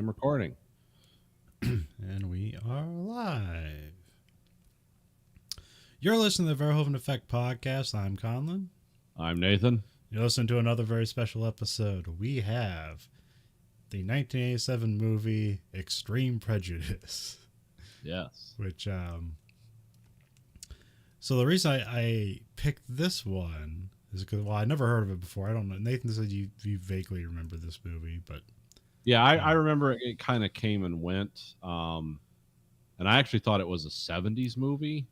I'm recording. And we are live. You're listening to the Verhoeven Effect podcast. I'm Conlon. I'm Nathan. You're listening to another very special episode. We have the 1987 movie Extreme Prejudice. Yes. Which, so the reason I picked this one is because, well, I never heard of it before. I don't know. Nathan said you vaguely remember this movie, but Yeah, I remember it kind of came and went. And I actually thought it was a 70s movie.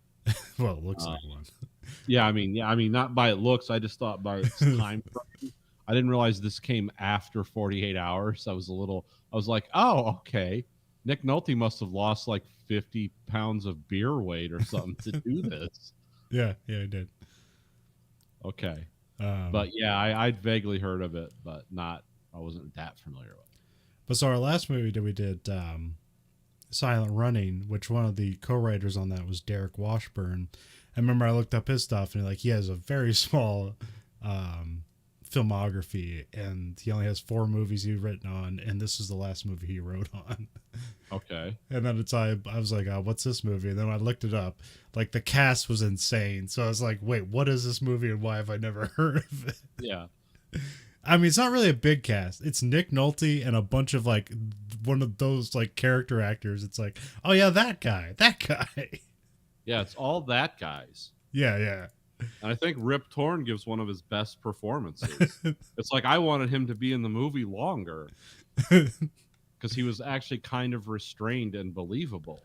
well, it looks like one. Yeah, I mean, not by it looks. I just thought by its time frame. I didn't realize this came after 48 hours. I was like, oh, okay. Nick Nolte must have lost like 50 pounds of beer weight or something to do this. Yeah, I did. Okay. But yeah, I'd vaguely heard of it, but I wasn't that familiar with it. But so our last movie that we did, Silent Running, which one of the co-writers on that was Derek Washburn. I remember I looked up his stuff and he has a very small filmography, and he only has 4 movies he's written on, and this is the last movie he wrote on. Okay. And then I was like, oh, what's this movie? And then I looked it up. Like, the cast was insane. So I was like, wait, what is this movie and why have I never heard of it? Yeah. I mean, it's not really a big cast. It's Nick Nolte and a bunch of like one of those like character actors. It's like, oh yeah, that guy. Yeah, it's all that guys. Yeah. And I think Rip Torn gives one of his best performances. It's like I wanted him to be in the movie longer because he was actually kind of restrained and believable.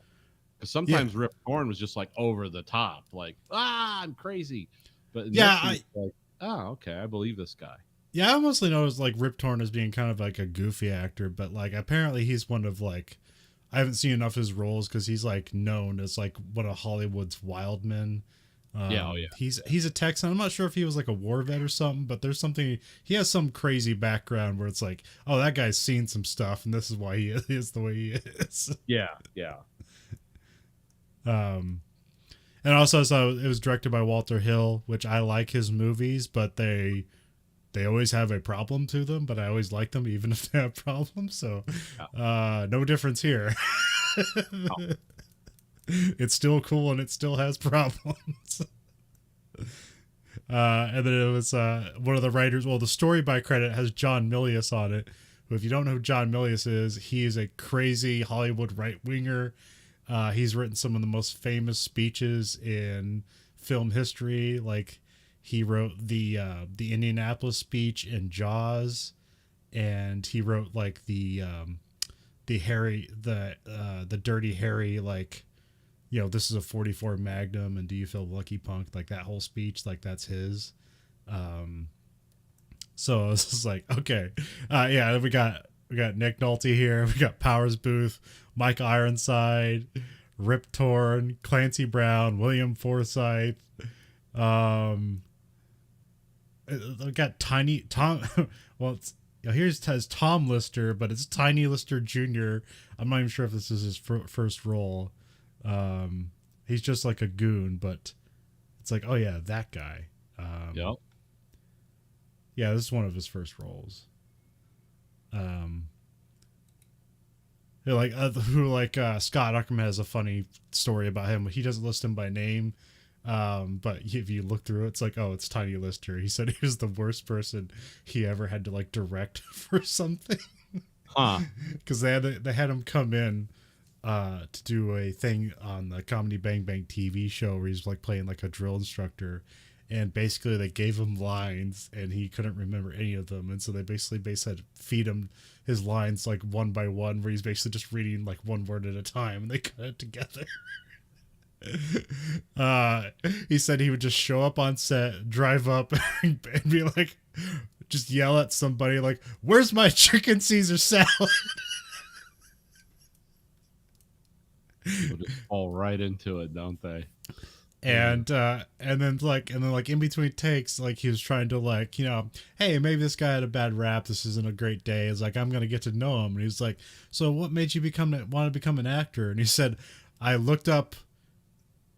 Because sometimes Rip Torn was just like over the top, like, I'm crazy. But like, oh, okay, I believe this guy. Yeah, I mostly know as like Rip Torn as being kind of like a goofy actor, but like apparently he's one of like, I haven't seen enough of his roles because he's like known as like one of Hollywood's wild men. Yeah. He's a Texan. I'm not sure if he was like a war vet or something, but there's something, he has some crazy background where it's like, oh, that guy's seen some stuff and this is why he is the way he is. Yeah. And also so it was directed by Walter Hill, which I like his movies, but they always have a problem to them, but I always like them even if they have problems. So no difference here. Oh. It's still cool and it still has problems. And then it was one of the writers. Well, the story by credit has John Milius on it. Who, if you don't know who John Milius is, he is a crazy Hollywood right-winger. He's written some of the most famous speeches in film history. Like, he wrote the Indianapolis speech in Jaws, and he wrote like the Dirty Harry, like, you know, this is a 44 Magnum and do you feel lucky punk, like that whole speech, like that's his. So it's just like, okay, yeah, we got Nick Nolte here, we got Powers Booth, Mike Ironside, Rip Torn, Clancy Brown, William Forsythe. We got Tiny Tom. Well, it's, you know, here's has Tom Lister, but it's Tiny Lister Jr. I'm not even sure if this is his first role. He's just like a goon, but it's like, oh yeah, that guy. Yep. Yeah, this is one of his first roles. Scott Ackerman has a funny story about him. He doesn't list him by name. But if you look through it, it's like, oh, it's Tiny Lister. He said he was the worst person he ever had to like direct for something. Because they had him come in to do a thing on the Comedy Bang Bang TV show where he's like playing like a drill instructor, and basically they gave him lines and he couldn't remember any of them, and so they basically had to feed him his lines like one by one, where he's basically just reading like one word at a time, and they cut it together. He said he would just show up on set, drive up, and be like, just yell at somebody like, "Where's my chicken Caesar salad?" They'll just fall right into it, don't they? And then in between takes, like he was trying to like, you know, hey, maybe this guy had a bad rap. This isn't a great day. It's like, I'm gonna get to know him. And he's like, so what made you want to become an actor? And he said, I looked up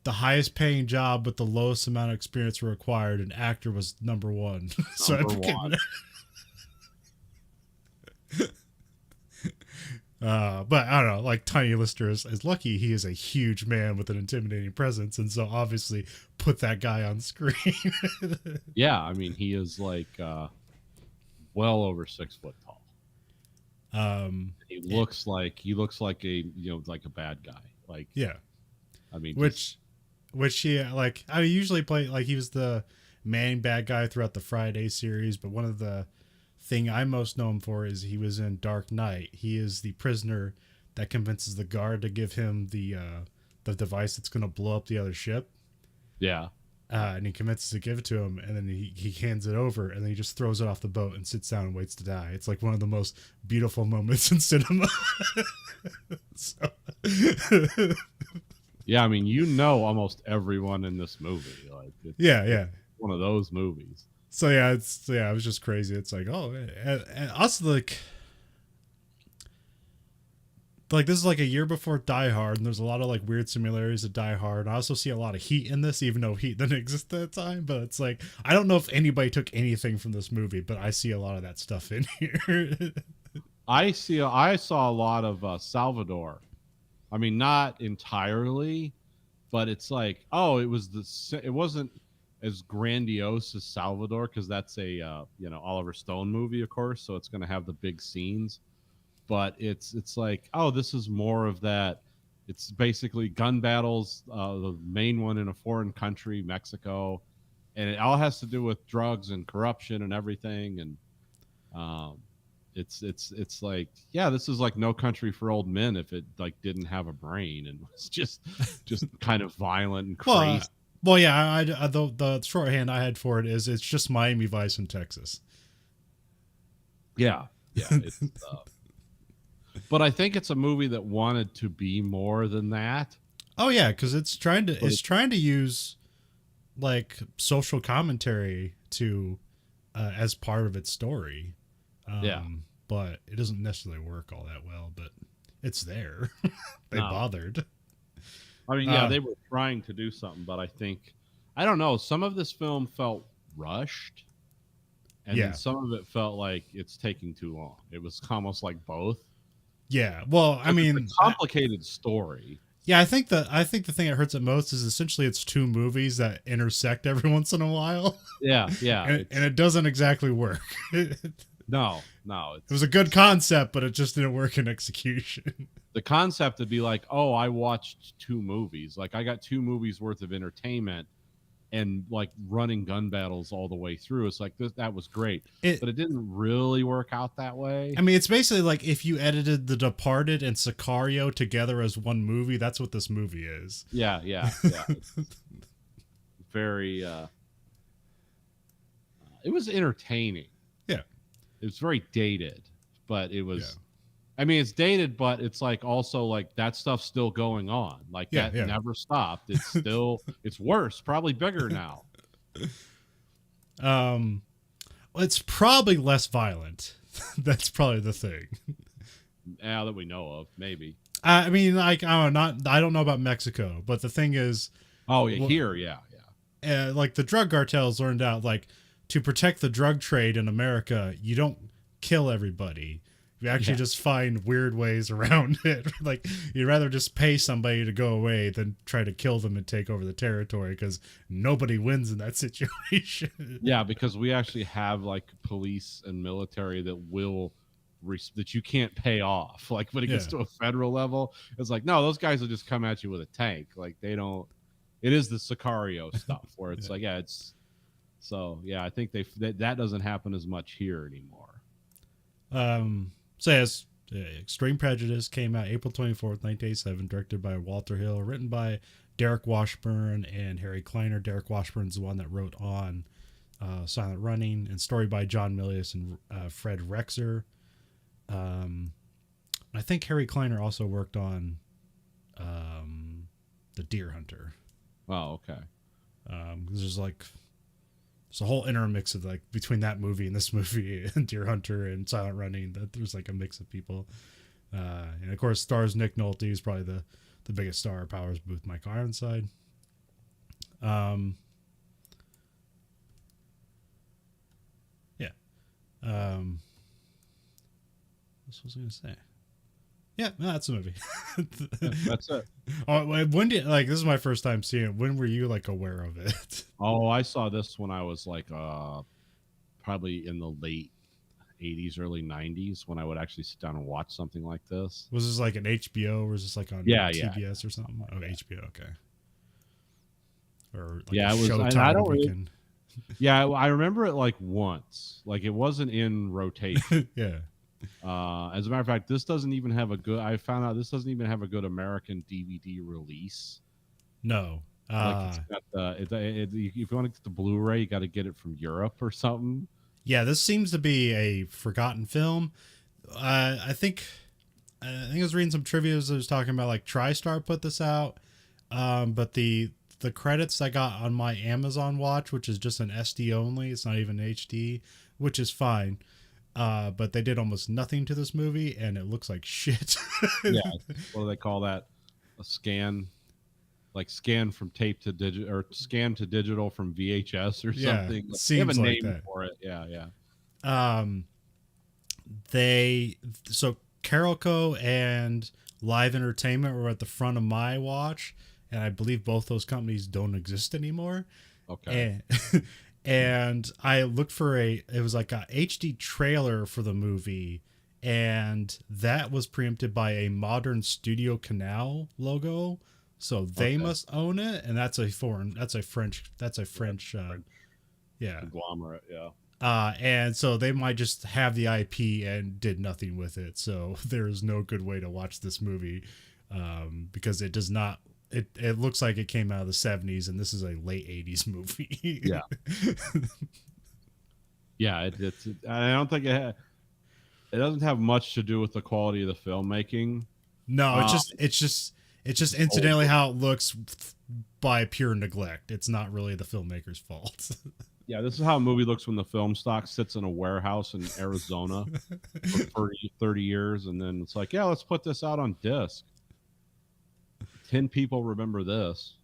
the highest paying job with the lowest amount of experience required, and actor was number one. So number one. But I don't know, like Tiny Lister is lucky he is a huge man with an intimidating presence, and so obviously put that guy on screen. Yeah, I mean, he is like well over 6 foot tall. um, He looks like a like a bad guy. Like, yeah, I mean, just which he like I usually play like he was the main bad guy throughout the Friday series, but one of the thing I most know him for is he was in Dark Knight. He is the prisoner that convinces the guard to give him the device that's going to blow up the other ship. yeah. And he convinces to give it to him, and then he hands it over, and then he just throws it off the boat and sits down and waits to die. It's like one of the most beautiful moments in cinema. So, Yeah, I mean, almost everyone in this movie. Like, yeah. one of those movies. So yeah, it was just crazy. It's like, oh, and also like this is like a year before Die Hard, and there's a lot of like weird similarities to Die Hard. I also see a lot of Heat in this, even though Heat didn't exist at the time. But it's like I don't know if anybody took anything from this movie, but I see a lot of that stuff in here. I saw a lot of Salvador. I mean, not entirely, but it's like, oh, it wasn't as grandiose as Salvador, because that's a Oliver Stone movie, of course, so it's going to have the big scenes. But it's like, oh, this is more of that. It's basically gun battles, the main one in a foreign country, Mexico, and it all has to do with drugs and corruption and everything. And it's like, yeah, this is like No Country for Old Men if it like didn't have a brain and was just kind of violent and crazy. Well, yeah, the shorthand I had for it is it's just Miami Vice in Texas. Yeah, yeah. But I think it's a movie that wanted to be more than that. Oh yeah, because it's trying to use like social commentary to as part of its story. Yeah. But it doesn't necessarily work all that well. But it's there. They No. bothered. I mean, yeah, they were trying to do something, but I don't know. Some of this film felt rushed, and then some of it felt like it's taking too long. It was almost like both. Yeah. Well, I mean, it's a complicated story. Yeah, I think the thing that hurts it most is essentially it's two movies that intersect every once in a while. Yeah, yeah, and it doesn't exactly work. No. It was a good concept, but it just didn't work in execution. The concept would be like, oh, I watched 2 movies. Like, I got 2 movies worth of entertainment, and like running gun battles all the way through. It's like that was great, but it didn't really work out that way. I mean, it's basically like if you edited The Departed and Sicario together as one movie. That's what this movie is. Yeah. Very. It was entertaining. Yeah. It was very dated, but it was. Yeah. I mean, it's dated, but it's like also like that stuff's still going on. Like that never stopped. It's still, it's worse, probably bigger now. Well, it's probably less violent. That's probably the thing. Now that we know of, maybe. I mean, like I don't know about Mexico, but the thing is, here, like the drug cartels learned out like to protect the drug trade in America, you don't kill everybody. You actually just find weird ways around it. Like you'd rather just pay somebody to go away than try to kill them and take over the territory, because nobody wins in that situation. Yeah, because we actually have like police and military that will that you can't pay off. Like when it gets to a federal level, it's like, no, those guys will just come at you with a tank. Like they don't. It is the Sicario stuff where it's like, it's. So yeah, I think that doesn't happen as much here anymore. So yes, Extreme Prejudice came out April 24th, 1987, directed by Walter Hill, written by Derek Washburn and Harry Kleiner. Derek Washburn's the one that wrote on Silent Running, and story by John Milius and Fred Rexer. I think Harry Kleiner also worked on The Deer Hunter. Oh, okay. There's a whole intermix of like between that movie and this movie and Deer Hunter and Silent Running, that there's like a mix of people. And of course stars Nick Nolte, who's probably the biggest star of Powers Booth, Mike Ironside. What was I going to say? Yeah, no, that's a movie. Yeah, that's it. Oh, when did like this is my first time seeing it? When were you like aware of it? Oh, I saw this when I was like probably in the late 80s, early 90s when I would actually sit down and watch something like this. Was this like an HBO or was this like on Yeah, yeah. TBS or something? Oh, HBO, okay. Or like Yeah, a it was, and I Showtime don't really, weekend. yeah, I remember it like once. Like it wasn't in rotation. Yeah. As a matter of fact, this doesn't even have a good. I found out this doesn't even have a good American DVD release. No. Like it's got if you want to get the Blu-ray, you got to get it from Europe or something. Yeah, this seems to be a forgotten film. I think I was reading some trivia that was talking about like TriStar put this out, but the credits I got on my Amazon Watch, which is just an SD only, it's not even HD, which is fine. But they did almost nothing to this movie, and it looks like shit. Yeah, what do they call that? A scan, like scan from tape to digital, or scan to digital from VHS or Yeah, something. They have a seems like name that. for it. Yeah, yeah. Um, so Carolco and Live Entertainment were at the front of my watch, and I believe both those companies don't exist anymore. Okay. And and I looked for it was like a HD trailer for the movie, and that was preempted by a Modern Studio Canal logo. So they Okay. must own it, and that's a French yeah. Conglomerate. Yeah. And so they might just have the IP and did nothing with it. So there is no good way to watch this movie, because it does not. It looks like it came out of the 70s, and this is a late 80s movie. Yeah. Yeah. I don't think it doesn't have much to do with the quality of the filmmaking. No, Uh, it's just incidentally how it looks by pure neglect. It's not really the filmmaker's fault. Yeah, this is how a movie looks when the film stock sits in a warehouse in Arizona for 30 years, and then it's like, yeah, let's put this out on disc. 10 people remember this.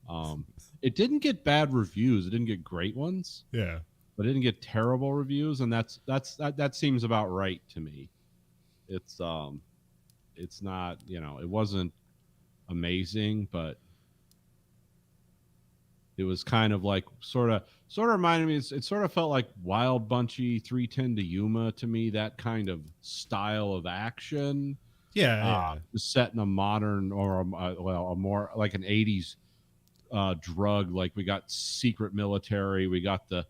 It didn't get bad reviews. It didn't get great ones, Yeah. but it didn't get terrible reviews, and that seems about right to me. It's not, it wasn't amazing, but it was kind of like sort of reminded me. It sort of felt like Wild Bunchy 310 to Yuma to me. That kind of style of action, Yeah. set in a modern or a more like an 80s drug. Like we got secret military. We got the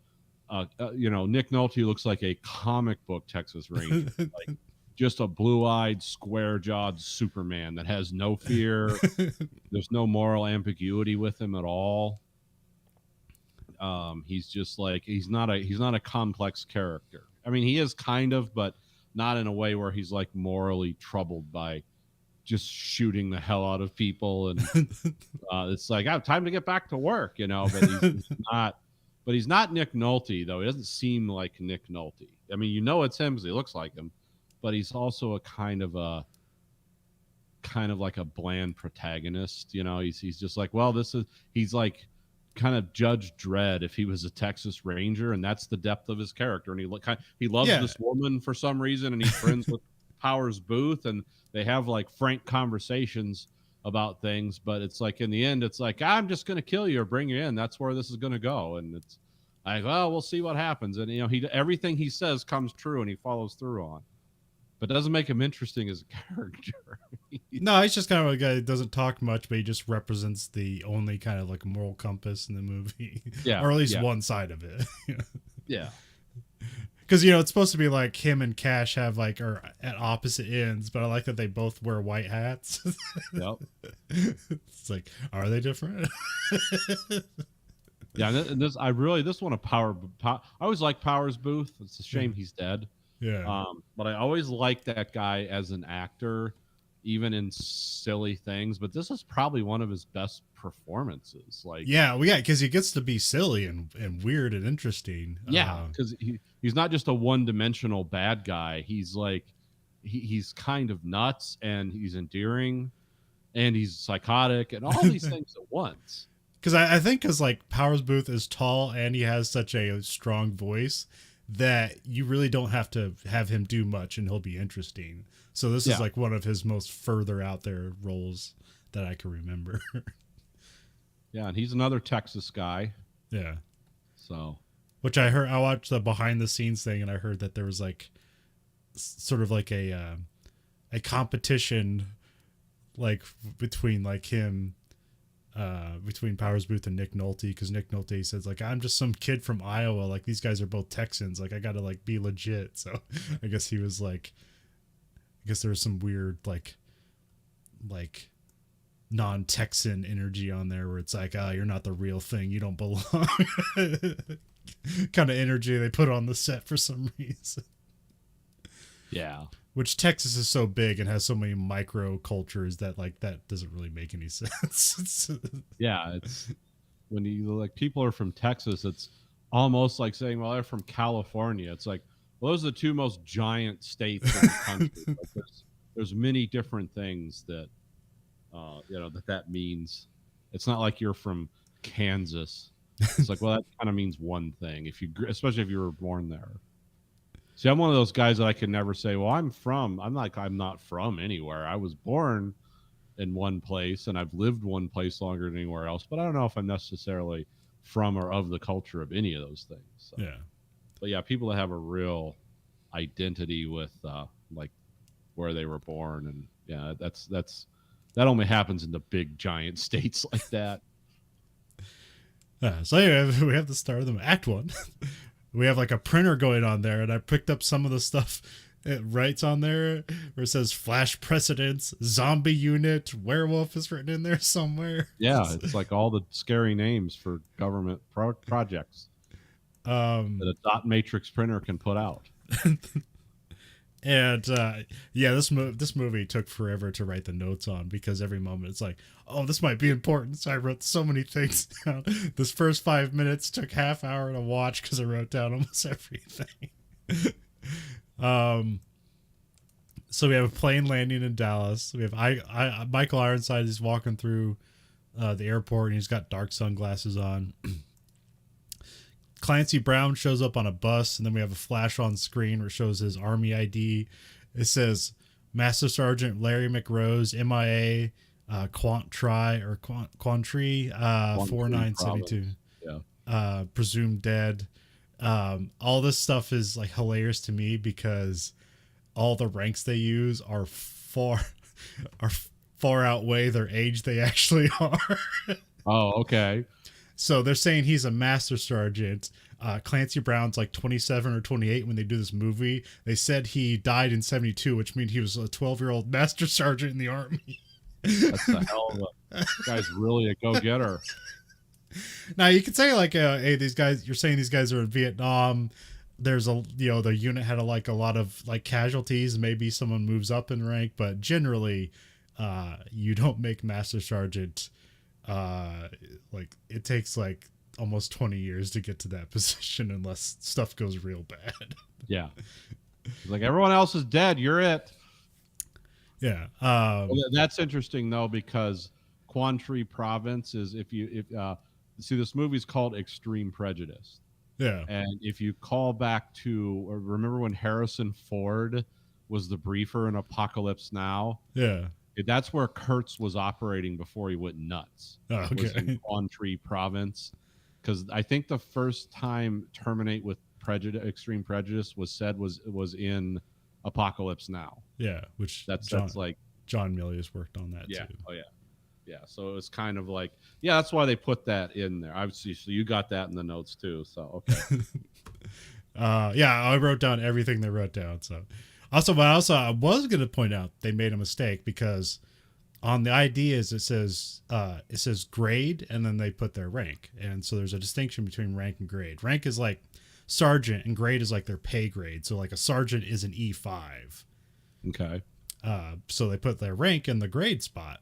Nick Nolte looks like a comic book Texas Ranger, like just a blue-eyed, square-jawed Superman that has no fear. There's no moral ambiguity with him at all. He's just like he's not a complex character. I mean, he is kind of, but not in a way where he's like morally troubled by just shooting the hell out of people, and it's like I have time to get back to work, But he's not. But he's not Nick Nolte, though. He doesn't seem like Nick Nolte. I mean, it's him because he looks like him, but he's also a kind of like a bland protagonist. He's just like, well, he's like kind of Judge Dredd if he was a Texas Ranger, and that's the depth of his character. And he loves this woman for some reason, and he's friends with Powers Booth, and they have like frank conversations about things, but it's like in the end it's like, I'm just going to kill you or bring you in. That's where this is going to go. And it's like, well, we'll see what happens. And everything he says comes true and he follows through on, but it doesn't make him interesting as a character. No, he's just kind of a guy that doesn't talk much, but he just represents the only kind of like moral compass in the movie. Yeah. Or at least one side of it. Yeah. Because it's supposed to be like him and Cash have like are at opposite ends, but I like that they both wear white hats. Yep. It's like, are they different? Yeah, and this one I always like Powers Booth. It's a shame he's dead. Yeah. But I always liked that guy as an actor, even in silly things. But this is probably one of his best performances. Like, because he gets to be silly and weird and interesting. Yeah, because he's not just a one-dimensional bad guy. He's like he's kind of nuts, and he's endearing, and he's psychotic, and all these things at once. Because I think like Powers Booth is tall and he has such a strong voice that you really don't have to have him do much and he'll be interesting. So this Yeah. is like one of his most further out there roles that I can remember. Yeah, and he's another Texas guy. Yeah. So Which I watched the behind the scenes thing, and I heard that there was like sort of like a competition like between like him between Powers Booth and Nick Nolte, because Nick Nolte says like, I'm just some kid from Iowa, like these guys are both Texans, like I gotta like be legit. So I guess he was like, I guess there was some weird like non-Texan energy on there where it's like, you're not the real thing, you don't belong. Kind of energy they put on the set for some reason. yeah. Which Texas is so big and has so many micro cultures that like that doesn't really make any sense. Yeah, it's when you like people are from Texas, it's almost like saying, well, they're from California. It's like, well, those are the two most giant states in the country. Like there's many different things that that means. It's not like you're from Kansas. It's like, well, that kind of means one thing especially if you were born there. See, I'm one of those guys that I can never say, well, I'm not from anywhere. I was born in one place and I've lived one place longer than anywhere else, but I don't know if I'm necessarily from or of the culture of any of those things. So. Yeah. But yeah, people that have a real identity with like where they were born, and yeah, that only happens in the big giant states like that. So anyway, we have the start of the act one. We have like a printer going on there, and I picked up some of the stuff it writes on there where it says flash precedents, zombie unit, werewolf is written in there somewhere. Yeah, it's like all the scary names for government projects that a dot matrix printer can put out. And yeah, this movie took forever to write the notes on, because every moment it's like, oh, this might be important. So I wrote so many things down. This first 5 minutes took half hour to watch because I wrote down almost everything. So we have a plane landing in Dallas. We have Michael Ironside is walking through the airport, and he's got dark sunglasses on. Clancy Brown shows up on a bus, and then we have a flash on screen where it shows his Army ID. It says Master Sergeant Larry McRose, MIA, Quantry 4972. Yeah. Presumed dead. All this stuff is like hilarious to me because all the ranks they use are far outweigh their age they actually are. Oh, okay. So they're saying he's a master sergeant. Clancy Brown's like 27 or 28 when they do this movie. They said he died in 72, which means he was a 12-year-old master sergeant in the Army. That's a hell of a... This guy's really a go-getter. Now you could say like, hey, these guys, you're saying these guys are in Vietnam. There's the unit had a lot of like casualties. Maybe someone moves up in rank, but generally, you don't make master sergeant. Like it takes like almost 20 years to get to that position unless stuff goes real bad. Yeah. Like everyone else is dead. You're it. Yeah. Well, that's interesting though, because Quantry province is see, this movie's called Extreme Prejudice. Yeah. And if you call back to, or remember when Harrison Ford was the briefer in Apocalypse Now? Yeah. That's where Kurtz was operating before he went nuts. Oh, okay. Was in Quantry province. Because I think the first time Terminate with Extreme Prejudice was said was in Apocalypse Now. Yeah, which that's like John Milius worked on that too. Oh yeah. Yeah, so it was kind of like, yeah, that's why they put that in there. Obviously, so you got that in the notes too. So okay. Yeah, I wrote down everything they wrote down. So I was going to point out they made a mistake, because on the ideas it says grade, and then they put their rank, and so there's a distinction between rank and grade. Rank is like sergeant, and grade is like their pay grade. So like a sergeant is an E5. Okay. So they put their rank in the grade spot.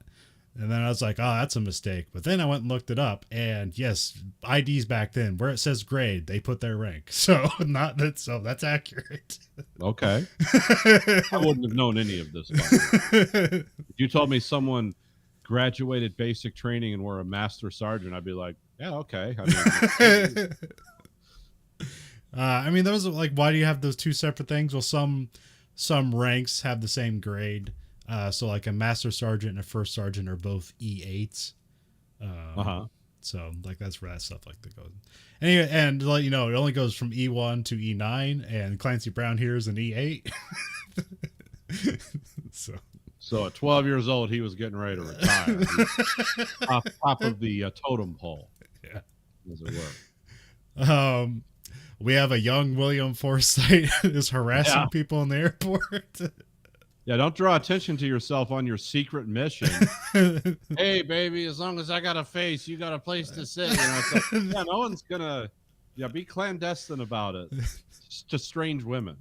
And then I was like, oh, that's a mistake. But then I went and looked it up, and yes, IDs back then, where it says grade, they put their rank. So that's accurate. Okay. I wouldn't have known any of this. If you told me someone graduated basic training and were a master sergeant, I'd be like, yeah, okay. I mean, those are like, why do you have those two separate things? Well, some some ranks have the same grade. So like a master sergeant and a first sergeant are both E8s. So like that's where that stuff like that goes. Anyway, and to let you know, it only goes from E1 to E9, and Clancy Brown here is an E8. So at 12 years old, he was getting ready to retire. Top of the totem pole, yeah, as it were. We have a young William Forsythe is harassing people in the airport. Yeah, don't draw attention to yourself on your secret mission. Hey, baby, as long as I got a face, you got a place to sit. You know, it's like, yeah, no one's gonna, be clandestine about it. It's just strange women.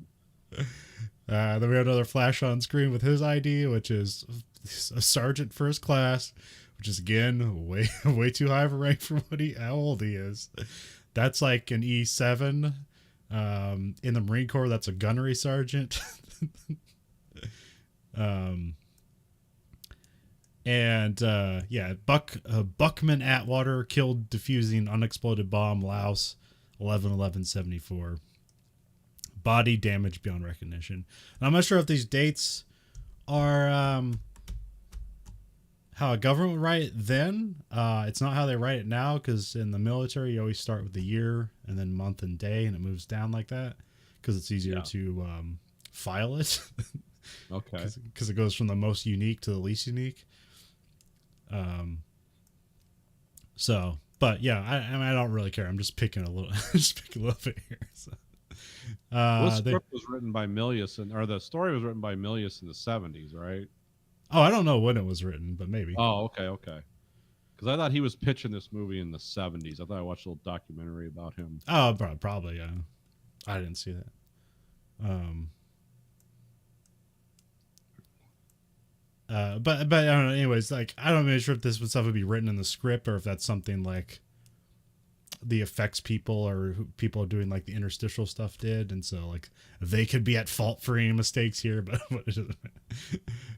Then we have another flash on screen with his ID, which is a sergeant first class, which is again way too high of a rank for how old he is. That's like an E7. In the Marine Corps, that's a gunnery sergeant. Buckman Atwater killed defusing unexploded bomb, Laos, 11/11/74. Body damage beyond recognition. Now, I'm not sure if these dates are how a government would write it then. It's not how they write it now, because in the military you always start with the year and then month and day, and it moves down like that because it's easier to file it. Okay. Because it goes from the most unique to the least unique. But yeah, I don't really care. I'm just picking a little, bit here. So. The script was written by Milius, or the story was written by Milius in the 70s, right? Oh, I don't know when it was written, but maybe. Oh, okay. Because I thought he was pitching this movie in the 70s. I thought I watched a little documentary about him. Oh, probably, yeah. I didn't see that. But I don't know. Anyways, like I don't know sure if this stuff would be written in the script or if that's something like the effects people or people doing like the interstitial stuff did, and so like they could be at fault for any mistakes here. But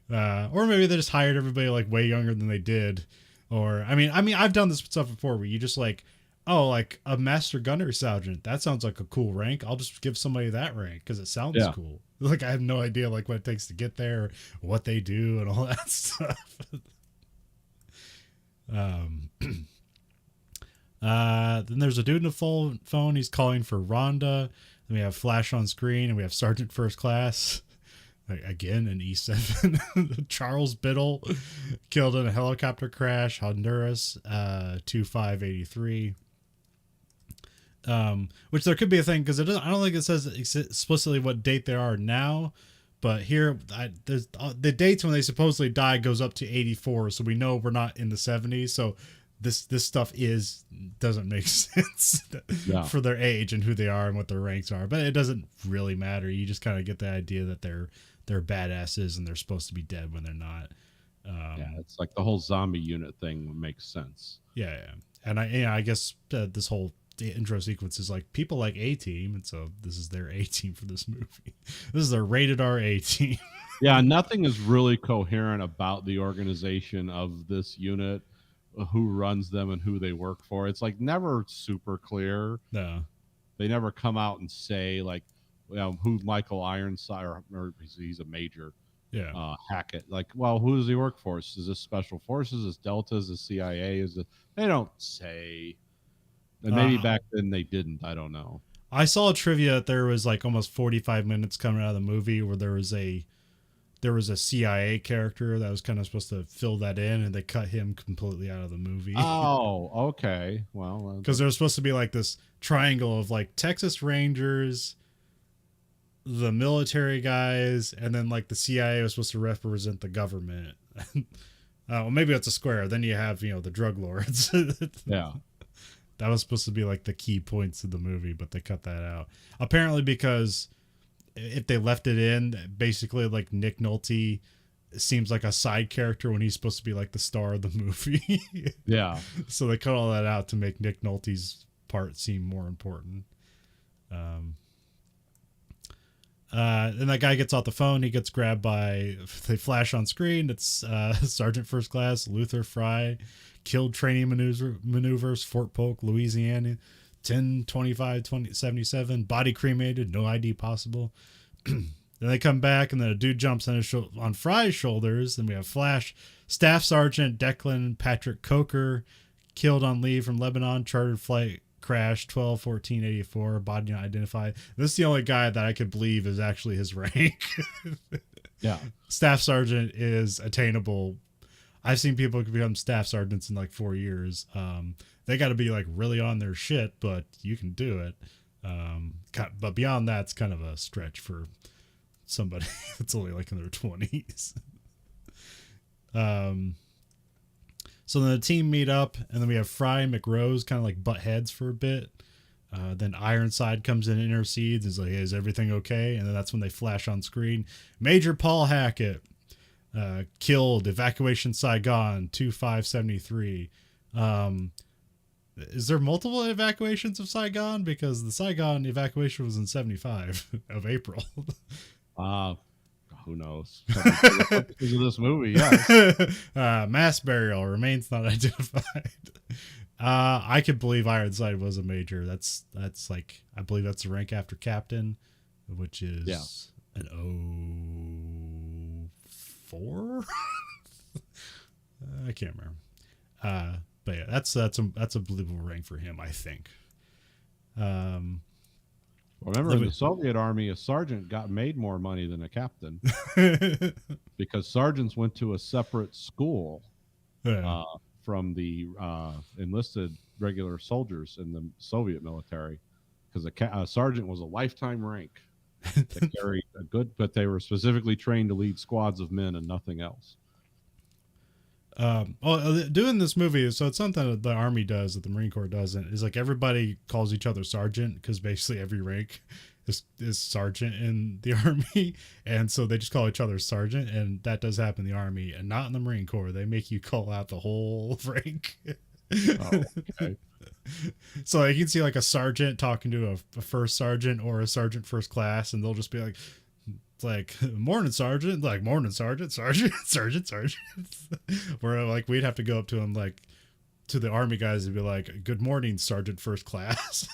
or maybe they just hired everybody like way younger than they did. Or I mean, I've done this stuff before where you just like, oh, like a master gunnery sergeant. That sounds like a cool rank. I'll just give somebody that rank because it sounds cool. Like I have no idea like what it takes to get there, what they do, and all that stuff. Then there's a dude in the phone. He's calling for Rhonda. Then we have flash on screen, and we have Sergeant First Class. Again, an E7. Charles Biddle killed in a helicopter crash, Honduras, 2583. Which there could be a thing because I don't think it says explicitly what date they are now, but here there's the dates when they supposedly died goes up to 84, so we know we're not in the 70s. So this stuff doesn't make sense for their age and who they are and what their ranks are, but it doesn't really matter. You just kind of get the idea that they're badasses and they're supposed to be dead when they're not. It's like the whole zombie unit thing makes sense. Yeah, and I guess this whole intro sequence is like people like A-Team, and so this is their A-Team for this movie. This is their rated R A-Team. Yeah, nothing is really coherent about the organization of this unit, who runs them and who they work for. It's like never super clear. No, they never come out and say like, who Michael Ironside, or he's a major. Yeah. Hackett. Like, well, who does he work for? Is this Special Forces? Is Delta? Is the CIA? They don't say. And maybe back then they didn't. I don't know. I saw a trivia that there was like almost 45 minutes coming out of the movie where there was a CIA character that was kind of supposed to fill that in, and they cut him completely out of the movie. Oh, okay. Well, because there was supposed to be like this triangle of like Texas Rangers, the military guys, and then like the CIA was supposed to represent the government. Well, maybe that's a square. Then you have, the drug lords. Yeah. That was supposed to be like the key points of the movie, but they cut that out. Apparently because if they left it in, basically like Nick Nolte seems like a side character when he's supposed to be like the star of the movie. Yeah. So they cut all that out to make Nick Nolte's part seem more important. And that guy gets off the phone. He gets grabbed by, they flash on screen. It's Sergeant First Class Luther Fry. Killed training maneuvers, Fort Polk, Louisiana, 10/25/77. Body cremated, no ID possible. Then they come back, and then a dude jumps on Fry's shoulders. Then we have Flash, Staff Sergeant Declan Patrick Coker, killed on leave from Lebanon, chartered flight crash 12/14/84, body not identified. This is the only guy that I could believe is actually his rank. Yeah. Staff Sergeant is attainable. I've seen people who become staff sergeants in like 4 years. They got to be like really on their shit, but you can do it. But beyond that, it's kind of a stretch for somebody that's only like in their 20s. So then the team meet up, and then we have Fry and McRose kind of like butt heads for a bit. Then Ironside comes in and intercedes. Is like, hey, is everything okay? And then that's when they flash on screen. Major Paul Hackett killed. Evacuation Saigon 2573. Is there multiple evacuations of Saigon? Because the Saigon evacuation was in 75 of April. Who knows? Because of this movie, yes. Mass burial, remains not identified. I could believe Ironside was a major. That's like, I believe that's the rank after captain, which is an 04. I can't remember. But yeah, that's a believable rank for him, I think. Remember, in the Soviet Army, a sergeant got made more money than a captain because sergeants went to a separate school from the enlisted regular soldiers in the Soviet military, because a sergeant was a lifetime rank. They carried a good, but they were specifically trained to lead squads of men and nothing else. Doing this movie, so it's something that the Army does that the Marine Corps doesn't, is like everybody calls each other sergeant, because basically every rank is sergeant in the Army, and so they just call each other sergeant, and that does happen in the Army, and not in the Marine Corps. They make you call out the whole rank. Oh, okay. So you can see like a sergeant talking to a first sergeant or a sergeant first class, and they'll just be like, morning sergeant, like morning sergeant, sergeant. Where like we'd have to go up to him, like to the Army guys, and be like, good morning sergeant first class.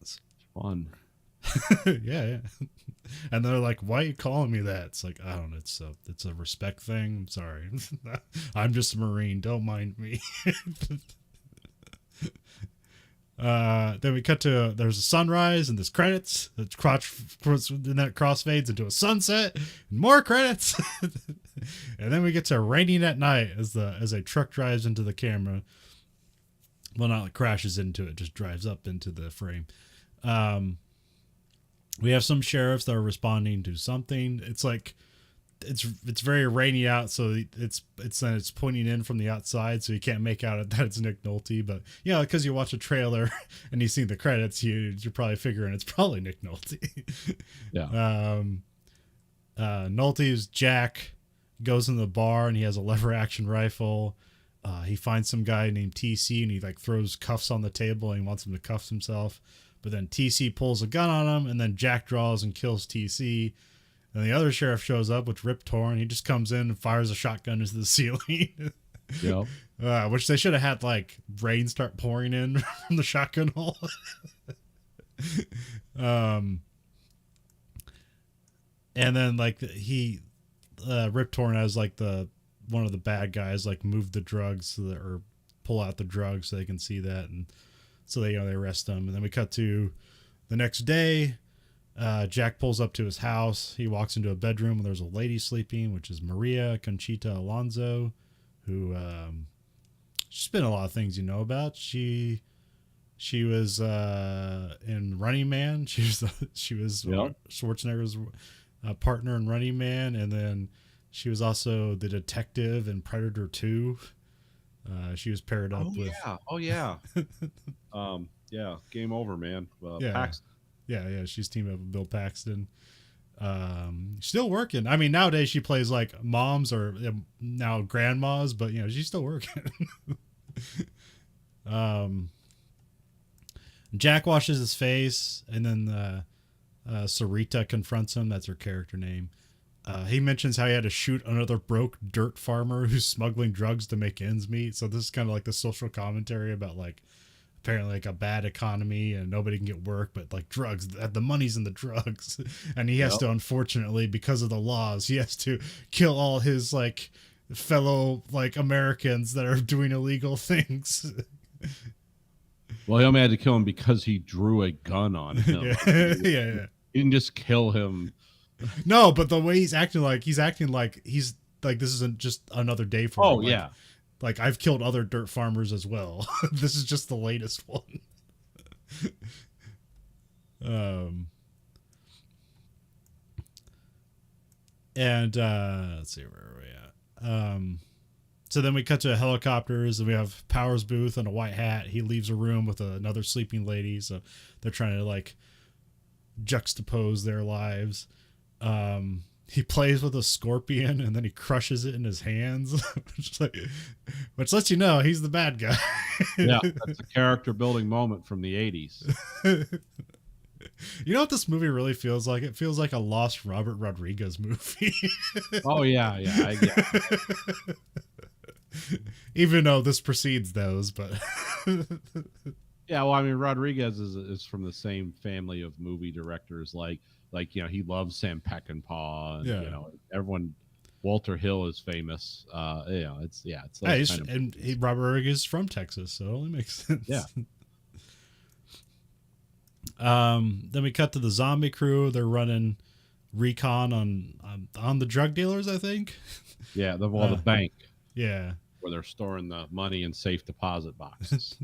It's fun. Yeah. And they're like, why are you calling me that? It's like, I don't know, it's a respect thing. I'm sorry. I'm just a Marine, don't mind me. Then we cut to there's a sunrise and there's credits. The crossfades into a sunset and more credits. And then we get to raining at night as a truck drives into the camera. Well, not like crashes into it, just drives up into the frame. We have some sheriffs that are responding to something. It's like it's very rainy out, so it's pointing in from the outside, so you can't make out that it's Nick Nolte. But yeah, because you watch a trailer and you see the credits, you're probably figuring it's probably Nick Nolte. Yeah. Nolte's Jack goes in the bar and he has a lever action rifle. He finds some guy named TC and he like throws cuffs on the table and he wants him to cuff himself. But then TC pulls a gun on him, and then Jack draws and kills TC. And the other sheriff shows up with Rip Torn. He just comes in and fires a shotgun into the ceiling. Yeah. Which they should have had like rain start pouring in from the shotgun hole. And then like Rip Torn has like one of the bad guys like move the drugs or pull out the drugs so they can see that, and so they arrest him. And then we cut to the next day. Jack pulls up to his house. He walks into a bedroom where there's a lady sleeping, which is Maria Conchita Alonso, who she's been a lot of things you know about. She was in Running Man. She was Yep. Schwarzenegger's partner in Running Man, and then she was also the detective in Predator 2. She was paired up with. Yeah. Yeah. Game over, man. Yeah. Paxton. Yeah, she's teamed up with Bill Paxton. Still working. I mean, nowadays she plays like moms or now grandmas, but she's still working. Jack washes his face, and then Sarita confronts him. That's her character name. He mentions how he had to shoot another broke dirt farmer who's smuggling drugs to make ends meet. So this is kind of like the social commentary about like apparently like a bad economy and nobody can get work, but like drugs, the money's in the drugs. And he has Yep. to, unfortunately, because of the laws, he has to kill all his like fellow like Americans that are doing illegal things. Well, he only had to kill him because he drew a gun on him. Yeah. Like, Yeah. he didn't just kill him. No, but the way he's acting like he's like this isn't just another day for Oh him. yeah. Like I've killed other dirt farmers as well. This is just the latest one. um and let's see, where are we at? So then we cut to helicopters, and we have Powers Booth in a white hat. He leaves a room with another sleeping lady, so they're trying to like juxtapose their lives. He plays with a scorpion and then he crushes it in his hands, which lets you know he's the bad guy. Yeah, that's a character building moment from the 80s. You know what this movie really feels like? It feels like a lost Robert Rodriguez movie. Oh yeah, yeah. Even though this precedes those, but Yeah, well, I mean, Rodriguez is from the same family of movie directors. Like he loves Sam Peckinpah, and yeah. Everyone. Walter Hill is famous. It's Hey, kind of, and Robert Rodriguez is from Texas, so it only makes sense. yeah. Then we cut to the zombie crew. They're running recon on the drug dealers, I think. Yeah, the bank. Yeah. Where they're storing the money in safe deposit boxes.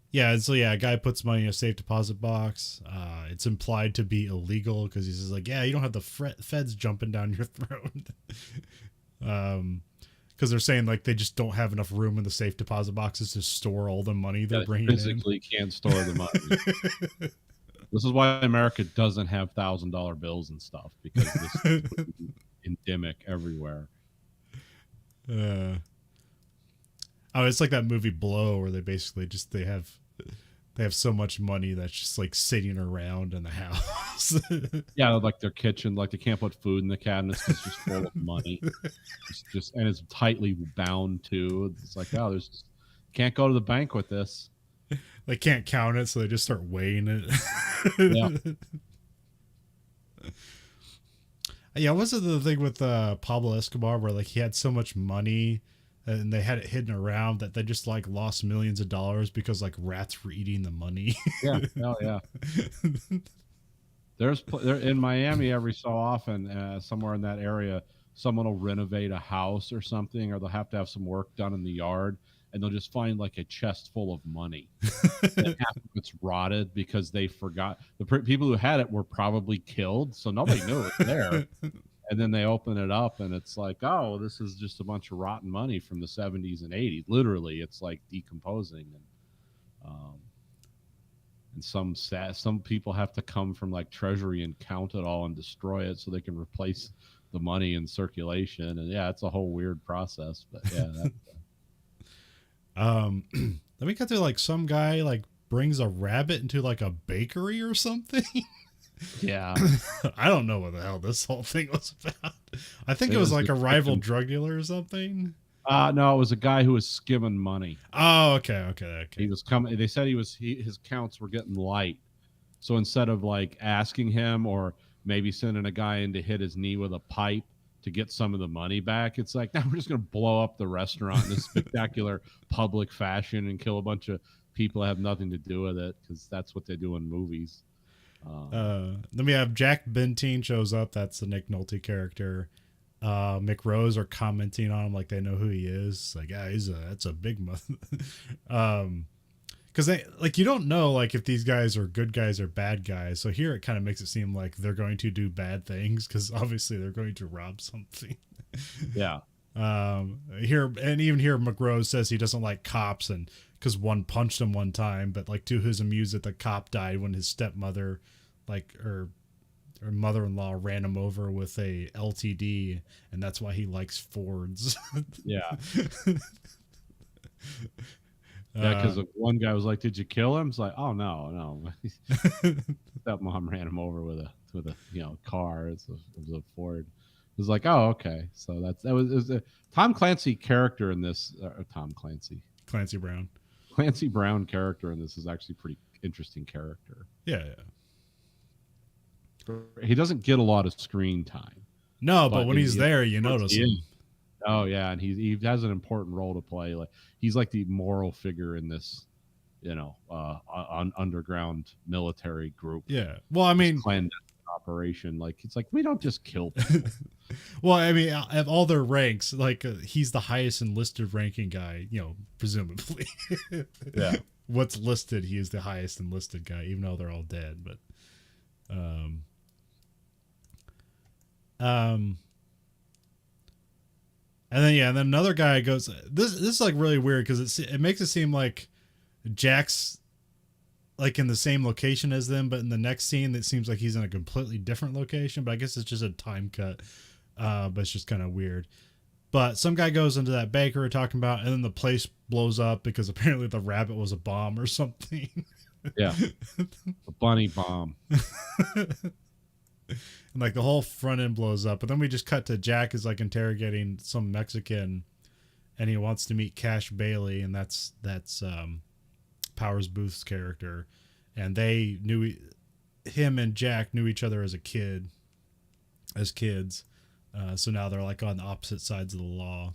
Yeah, so yeah, a guy puts money in a safe deposit box. It's implied to be illegal because he's just like, yeah, you don't have the feds jumping down your throat. Because they're saying like they just don't have enough room in the safe deposit boxes to store all the money they're bringing physically can't store the money. This is why America doesn't have $1,000 bills and stuff, because this is endemic everywhere. It's like that movie Blow, where they basically just they have so much money that's just like sitting around in the house. Yeah, like their kitchen, like they can't put food in the cabinets because it's just full of money. Just and it's tightly bound too. It's like, oh, there's can't go to the bank with this. They can't count it, so they just start weighing it. Yeah. Yeah, wasn't the thing with Pablo Escobar where like he had so much money and they had it hidden around that they just like lost millions of dollars because like rats were eating the money? Yeah, oh yeah. There in Miami every so often, somewhere in that area, someone will renovate a house or something, or they'll have to have some work done in the yard, and they'll just find like a chest full of money. And half of it's rotted because they forgot. The people who had it were probably killed, so nobody knew it was there. And then they open it up, and it's like, oh, this is just a bunch of rotten money from the 70s and 80s. Literally, it's like decomposing. And some people have to come from like Treasury and count it all and destroy it so they can replace the money in circulation. And yeah, it's a whole weird process. But yeah, then we got to like some guy like brings a rabbit into like a bakery or something. Yeah. I don't know what the hell this whole thing was about. I think it was like a rival drug dealer or something. No, it was a guy who was skimming money. Oh, okay. He was coming. They said his counts were getting light. So instead of like asking him or maybe sending a guy in to hit his knee with a pipe to get some of the money back, it's like, now we're just going to blow up the restaurant in a spectacular public fashion and kill a bunch of people that have nothing to do with it, because that's what they do in movies. Then we have Jack Bentine shows up. That's the Nick Nolte character. Mick Rose are commenting on him like they know who he is. It's like, yeah, that's a big because they like, you don't know like if these guys are good guys or bad guys. So here it kind of makes it seem like they're going to do bad things because obviously they're going to rob something. Yeah. Here McRose says he doesn't like cops, and because one punched him one time, but like to his amusement, the cop died when his stepmother, like her mother-in-law, ran him over with a LTD, and that's why he likes Fords. Yeah. Yeah, because one guy was like, "Did you kill him?" It's like, "Oh no." Stepmom ran him over with a car. It was a Ford. It was like, oh, okay. So it was a Tom Clancy character in this. Tom Clancy. Clancy Brown. Clancy Brown character in this is actually pretty interesting character. Yeah. He doesn't get a lot of screen time. No, but when he's there, you notice him. Oh yeah, and he has an important role to play. Like he's like the moral figure in this, underground military group. Yeah. Well, I mean, clandestine operation. Like it's like we don't just kill people. Well, I mean, of all their ranks, like he's the highest enlisted ranking guy, presumably. Yeah. What's listed, he is the highest enlisted guy, even though they're all dead. But, and then another guy goes. This is like really weird because it makes it seem like Jack's like in the same location as them, but in the next scene, it seems like he's in a completely different location. But I guess it's just a time cut. But it's just kind of weird. But some guy goes into that bank we were talking about, and then the place blows up because apparently the rabbit was a bomb or something. Yeah, a bunny bomb. And like the whole front end blows up. But then we just cut to Jack is like interrogating some Mexican, and he wants to meet Cash Bailey, and that's Powers Booth's character, and they knew him and Jack knew each other as kids. So now they're like on the opposite sides of the law.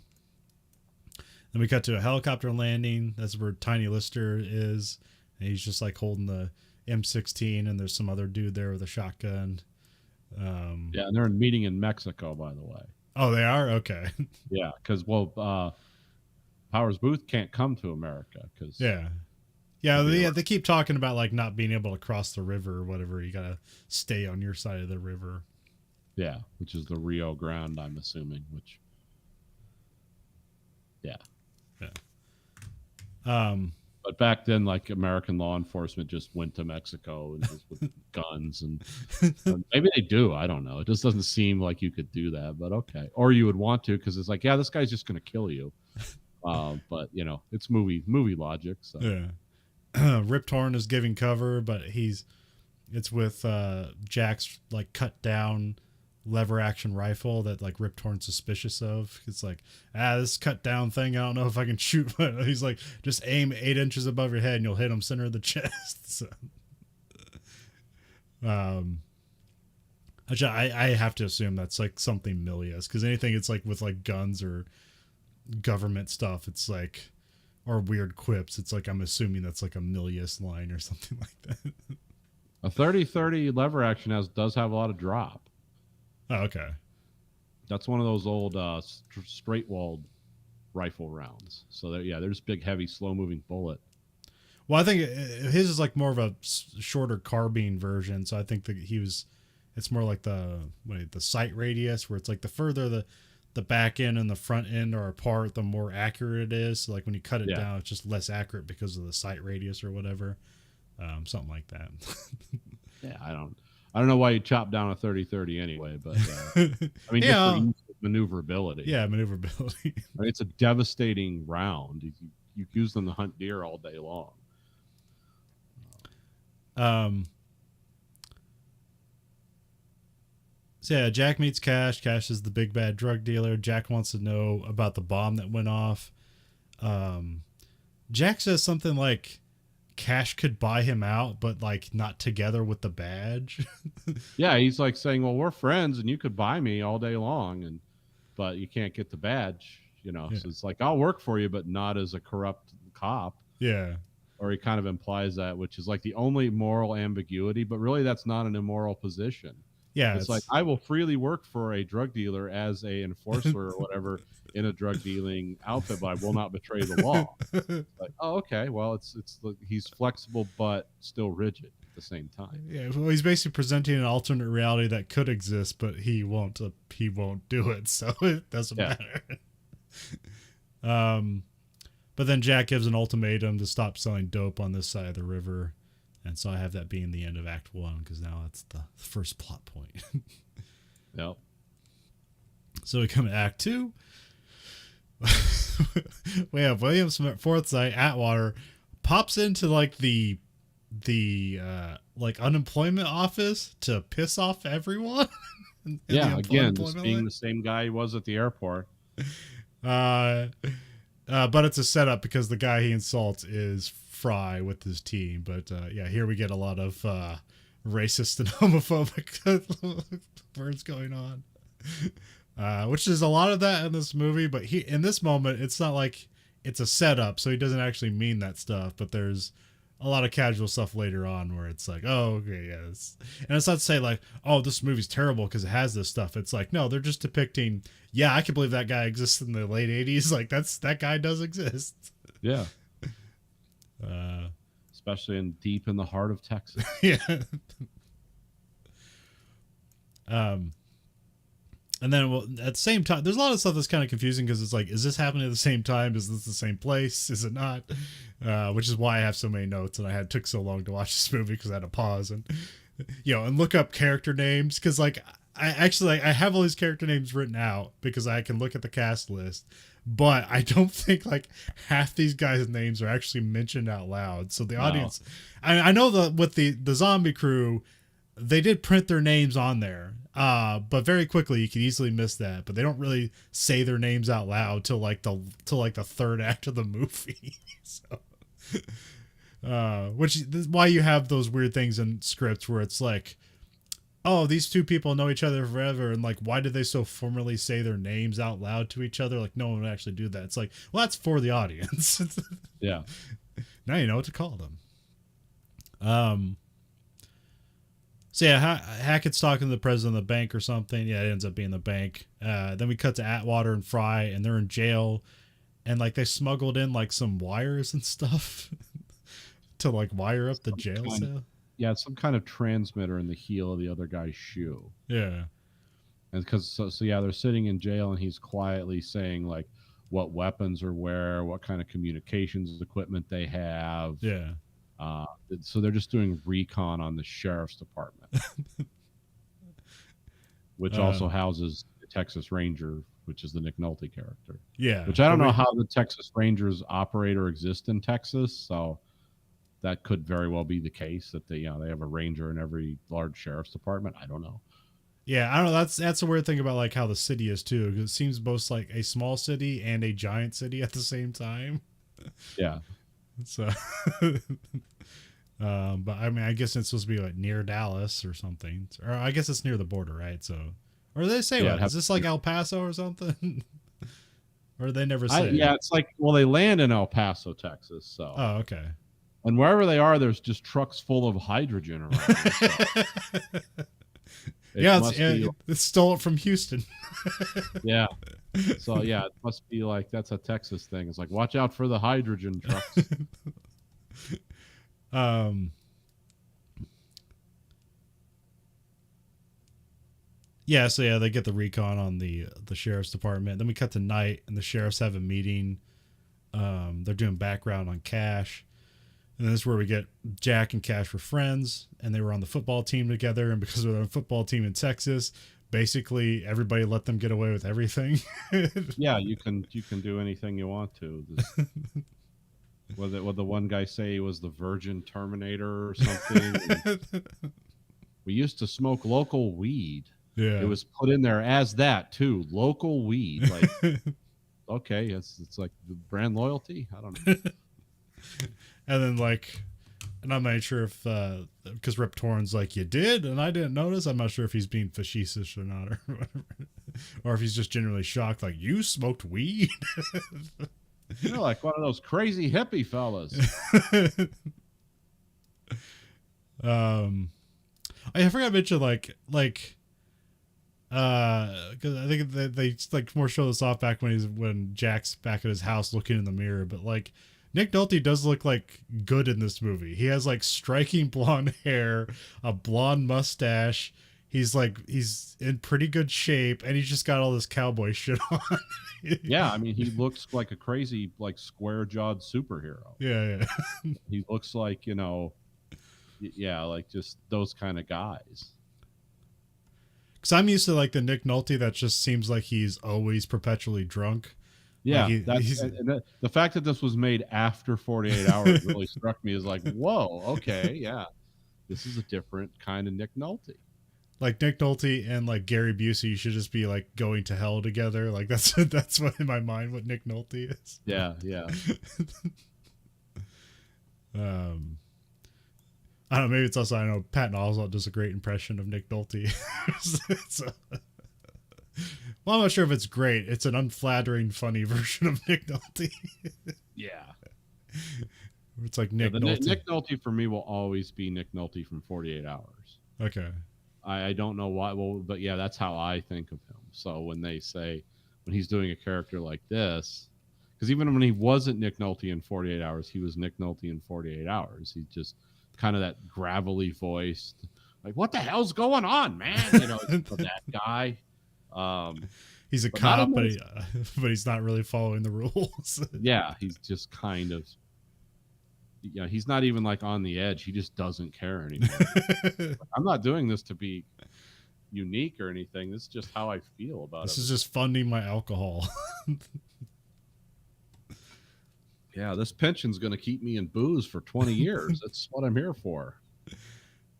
Then we cut to a helicopter landing. That's where Tiny Lister is. And he's just like holding the M16, and there's some other dude there with a shotgun. Yeah, and they're meeting in Mexico, by the way. Oh, they are? Okay. Yeah, because, Powers Booth can't come to America. Yeah, they keep talking about like not being able to cross the river or whatever. You got to stay on your side of the river. Yeah, which is the Rio Grande, I'm assuming. Yeah. But back then, like American law enforcement just went to Mexico and just with guns, and maybe they do. I don't know. It just doesn't seem like you could do that, but okay. Or you would want to because it's like, yeah, this guy's just going to kill you. But it's movie logic. So yeah, Rip Torn is giving cover, but it's with Jack's like cut down lever action rifle that like Rip Torn's suspicious of. It's like, this cut down thing, I don't know if I can shoot. But he's like, just aim 8 inches above your head and you'll hit him center of the chest. So, actually, I have to assume that's like something Milius, because anything it's like with like guns or government stuff, it's like, or weird quips, it's like I'm assuming that's like a Milius line or something like that. A 30-30 lever action does have a lot of drop. Oh, okay. That's one of those old straight-walled rifle rounds. So there's big, heavy, slow-moving bullet. Well, I think his is like more of a shorter carbine version. So I think that it's more like the sight radius, where it's like the further the back end and the front end are apart, the more accurate it is. So like when you cut it down, it's just less accurate because of the sight radius or whatever. Something like that. Yeah, I don't know why you chop down a 30-30 anyway, but I mean, just for maneuverability. Yeah, maneuverability. I mean, it's a devastating round. You use them to hunt deer all day long. So yeah, Jack meets Cash. Cash is the big bad drug dealer. Jack wants to know about the bomb that went off. Jack says something like Cash could buy him out, but like not together with the badge. Yeah, he's like saying, well, we're friends and you could buy me all day long, but you can't get the badge, So it's like, I'll work for you, but not as a corrupt cop. Yeah. Or he kind of implies that, which is like the only moral ambiguity, but really that's not an immoral position. Yeah, it's like, I will freely work for a drug dealer as a enforcer or whatever in a drug dealing outfit, but I will not betray the law. Like, oh, okay, well, he's flexible but still rigid at the same time. Yeah, well, he's basically presenting an alternate reality that could exist, but he won't do it, so it doesn't matter. But then Jack gives an ultimatum to stop selling dope on this side of the river. And so I have that being the end of Act 1, because now it's the first plot point. Yep. So we come to Act 2. We have William Forsythe Atwater pops into like the like unemployment office to piss off everyone. Yeah, again, just being the same guy he was at the airport. But it's a setup because the guy he insults is Fry with his team. But yeah, here we get a lot of racist and homophobic words going on. Which is a lot of that in this movie, but in this moment, it's not like it's a setup, so he doesn't actually mean that stuff. But there's a lot of casual stuff later on where it's like, oh, okay, yes. And it's not to say like, oh, this movie's terrible because it has this stuff. It's like, no, they're just depicting, yeah, I can believe that guy exists in the late 80s. Like that guy does exist. Yeah. Especially deep in the heart of Texas. Yeah. And then, well, at the same time, there's a lot of stuff that's kind of confusing because it's like, is this happening at the same time? Is this the same place? Is it not? Which is why I have so many notes, and I took so long to watch this movie because I had to pause and, and look up character names because, like, I have all these character names written out because I can look at the cast list, but I don't think like half these guys' names are actually mentioned out loud. So the audience, I know that with the zombie crew, they did print their names on there. But very quickly you can easily miss that. But they don't really say their names out loud till like the third act of the movie. So, which is why you have those weird things in scripts where it's like, oh, these two people know each other forever, and like, why did they so formally say their names out loud to each other? Like, no one would actually do that. It's like, well, that's for the audience. Yeah. Now you know what to call them. So yeah, Hackett's talking to the president of the bank or something. Yeah, it ends up being the bank. Then we cut to Atwater and Fry, and they're in jail, and like they smuggled in like some wires and stuff to like wire up the jail cell. Yeah, some kind of transmitter in the heel of the other guy's shoe. Yeah, and because so yeah, they're sitting in jail, and he's quietly saying like what weapons are where, what kind of communications equipment they have. Yeah. So they're just doing recon on the sheriff's department, which also houses the Texas Ranger, which is the Nick Nolte character. Yeah. Which I don't know how the Texas Rangers operate or exist in Texas. So that could very well be the case that they have a ranger in every large sheriff's department. I don't know. Yeah, I don't know. That's a weird thing about like how the city is too. Because it seems both like a small city and a giant city at the same time. Yeah. So, but I mean, I guess it's supposed to be like near Dallas or something, or I guess it's near the border, right? So, or they say, what is this like El Paso or something? Or they never say? Yeah, it's like, well, they land in El Paso, Texas. So, oh, okay. And wherever they are, there's just trucks full of hydrogen around. So. Yeah, it stole it from Houston. Yeah. So yeah, it must be like that's a Texas thing. It's like, watch out for the hydrogen trucks. Yeah, so yeah, they get the recon on the sheriff's department. Then we cut to night, and the sheriffs have a meeting. They're doing background on Cash. And this is where we get Jack and Cash were friends, and they were on the football team together. And because they're on a football team in Texas, basically everybody let them get away with everything. Yeah, you can do anything you want to. What the one guy say he was the Virgin Terminator or something? We used to smoke local weed. Yeah, it was put in there as that too, local weed. Like, okay, it's like the brand loyalty. I don't know. And then like, and I'm not sure if because Rip Torn's like, you did and I didn't notice. I'm not sure if he's being facetious or not, or whatever, or if he's just genuinely shocked, like, you smoked weed. You're like one of those crazy hippie fellas. I forgot to mention like because I think they like more show this off back when Jack's back at his house looking in the mirror, but like Nick Nolte does look like good in this movie. He has like striking blonde hair, a blonde mustache. He's in pretty good shape, and he's just got all this cowboy shit on. Yeah, I mean, he looks like a crazy, like, square-jawed superhero. Yeah. He looks like, like just those kind of guys. Because I'm used to like the Nick Nolte that just seems like he's always perpetually drunk. Yeah, like the fact that this was made after 48 hours really struck me as like, whoa, okay, yeah, this is a different kind of Nick Nolte. like Nick Nolte and like Gary Busey should just be like going to hell together. Like that's what in my mind what Nick Nolte is. Yeah, yeah. I don't know, maybe it's also, I know Patton Oswalt does a great impression of Nick Nolte. So, well, I'm not sure if it's great. It's an unflattering, funny version of Nick Nolte. Yeah. It's like Nick Nolte. Nick Nolte for me will always be Nick Nolte from 48 Hours. Okay. I don't know why, well, but yeah, that's how I think of him. So when they say, when he's doing a character like this, because even when he wasn't Nick Nolte in 48 Hours, he was Nick Nolte in 48 Hours. He just kind of that gravelly voice, like, what the hell's going on, man? You know, that guy. He's a cop, but he's not really following the rules. Yeah, he's just kind of, yeah, he's not even like on the edge. He just doesn't care anymore. I'm not doing this to be unique or anything. This is just how I feel about it. This is just funding my alcohol. Yeah, this pension's going to keep me in booze for 20 years. That's what I'm here for.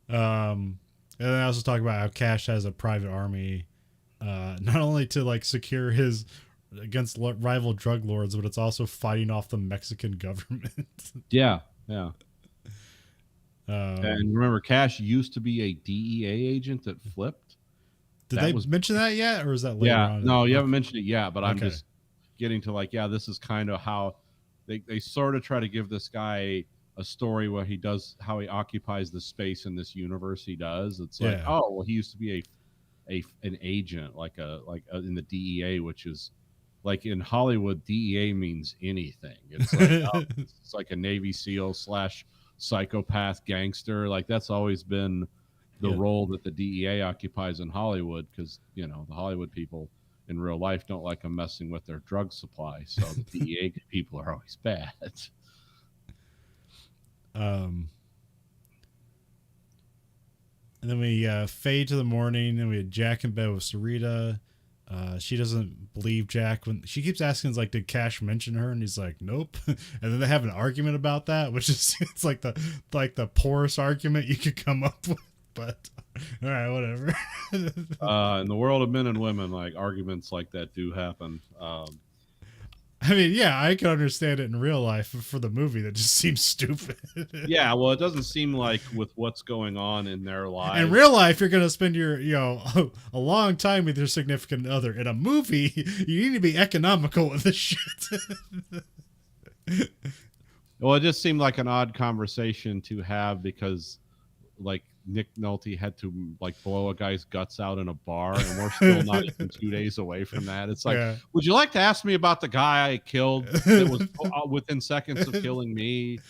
And then I also talk about how Cash has a private army, not only to like secure his against rival drug lords, but it's also fighting off the Mexican government. Yeah. Yeah. And remember, Cash used to be a DEA agent that flipped. Did they mention that yet, or is that later on? No, you haven't mentioned it yet, but I'm just getting to like, yeah, this is kind of how they sort of try to give this guy a story where he does how he occupies the space in this universe he does. It's like, oh, well, he used to be an agent, like in the DEA, which is like in Hollywood, DEA means anything. It's like it's like a Navy SEAL / psychopath gangster. Like that's always been the role that the DEA occupies in Hollywood, because you know the Hollywood people in real life don't like them messing with their drug supply, so the DEA people are always bad. And then we fade to the morning, and we had Jack in bed with Sarita. She doesn't believe Jack when she keeps asking, like, did Cash mention her? And he's like, nope. And then they have an argument about that, which is it's like the poorest argument you could come up with. But all right, whatever. In the world of men and women, like arguments like that do happen. I mean, yeah, I can understand it in real life, but for the movie, that just seems stupid. Yeah, well, it doesn't seem like with what's going on in their lives. In real life, you're going to spend your, a long time with your significant other. In a movie, you need to be economical with this shit. Well, it just seemed like an odd conversation to have because, like, Nick Nolte had to like blow a guy's guts out in a bar, and we're still not even 2 days away from that. It's like, would you like to ask me about the guy I killed that was within seconds of killing me?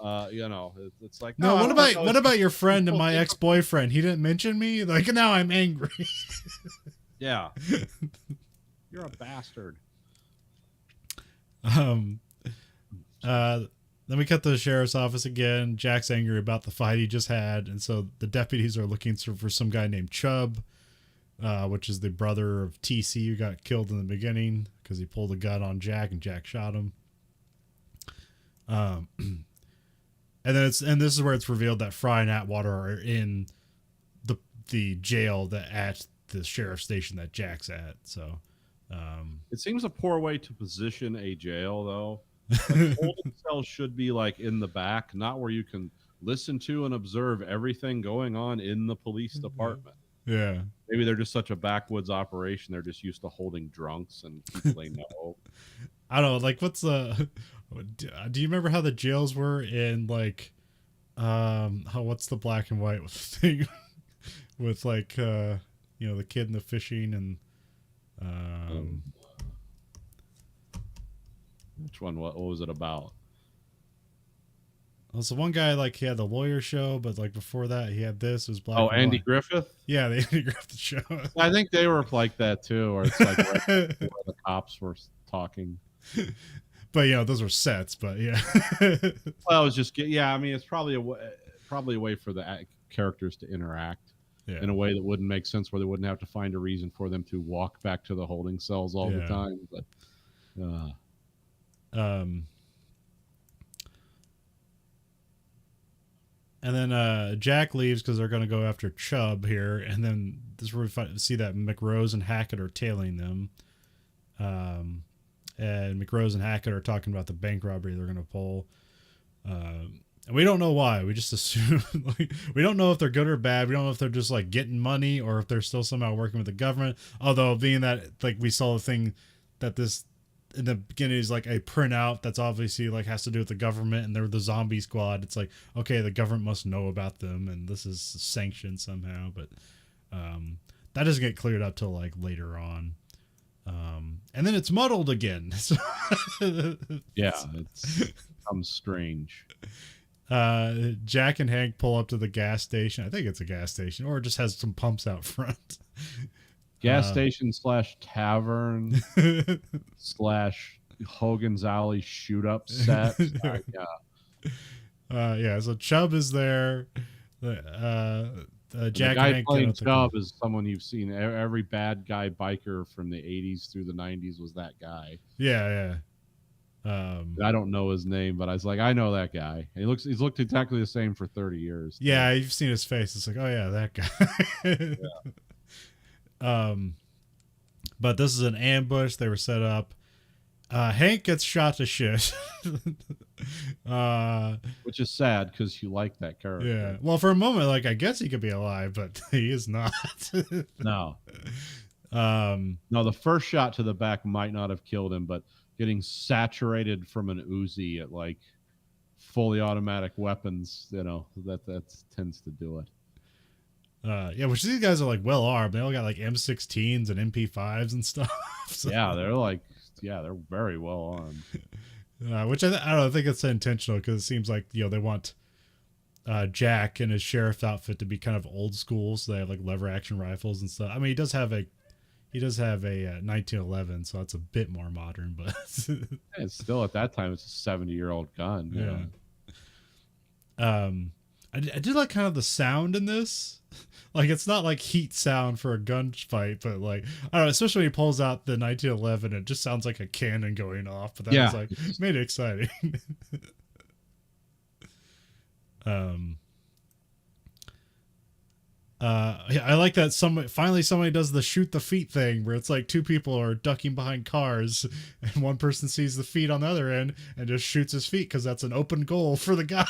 It's like, no. What about your friend and my ex-boyfriend? He didn't mention me. Like now I'm angry. Yeah, you're a bastard. Then we cut to the sheriff's office again. Jack's angry about the fight he just had, and so the deputies are looking for some guy named Chubb, which is the brother of TC who got killed in the beginning because he pulled a gun on Jack and Jack shot him. And this is where it's revealed that Fry and Atwater are in the jail at the sheriff's station that Jack's at. So it seems a poor way to position a jail, though. Like, holding cells should be like in the back, not where you can listen to and observe everything going on in the police department. Yeah, maybe they're just such a backwoods operation. They're just used to holding drunks and people they know. I don't know. Like, what's the? Do you remember how the jails were in like, what's the black and white thing with like, the kid and the fishing and, which one? What was it about? Well, so one guy, like, he had the lawyer show, but like before that he had this. It was black. Oh, Andy Griffith. Yeah, the Andy Griffith show. I think they were like that too, or it's like right before the cops were talking. But those were sets. But yeah. Well, I was just I mean, it's probably a way for the characters to interact in a way that wouldn't make sense, where they wouldn't have to find a reason for them to walk back to the holding cells all the time. But. And then Jack leaves because they're going to go after Chubb here. And then this is where we see that McRose and Hackett are tailing them. And McRose and Hackett are talking about the bank robbery they're going to pull. And we don't know why. We just assume we don't know if they're good or bad. We don't know if they're just like getting money or if they're still somehow working with the government. Although being that like we saw the thing that this in the beginning is like a printout that's obviously like has to do with the government and they're the zombie squad. It's like, okay, the government must know about them and this is sanctioned somehow. But that doesn't get cleared up till like later on. And then it's muddled again. Yeah, it's become strange. Jack and Hank pull up to the gas station. I think it's a gas station, or it just has some pumps out front. Gas station / tavern / Hogan's Alley shoot up set. Yeah. So Chubb is there. Jack the guy and Hank playing Chubb is someone you've seen. Every bad guy biker from the 80s through the 90s was that guy. Yeah. I don't know his name, but I was like, I know that guy. He's looked exactly the same for 30 years. Yeah, you've seen his face. It's like, oh yeah, that guy. Yeah. But this is an ambush. They were set up. Hank gets shot to shit. Which is sad because you like that character. Yeah. Well, for a moment, like I guess he could be alive, but he is not. No. No, the first shot to the back might not have killed him, but getting saturated from an Uzi at like fully automatic weapons, that tends to do it. Yeah, which these guys are like well armed. They all got like M16s and MP5s and stuff. So. Yeah, they're very well armed. Which I don't think it's intentional because it seems like they want Jack in his sheriff outfit to be kind of old school, so they have like lever action rifles and stuff. I mean, he does have a 1911, so that's a bit more modern, but it's still at that time it's a 70-year-old gun. Yeah. I did like kind of the sound in this. Like it's not like heat sound for a gunfight, but like I don't know, especially when he pulls out the 1911, it just sounds like a cannon going off. But that was like made it exciting. I like that somebody does the shoot the feet thing where it's like two people are ducking behind cars and one person sees the feet on the other end and just shoots his feet because that's an open goal for the guy.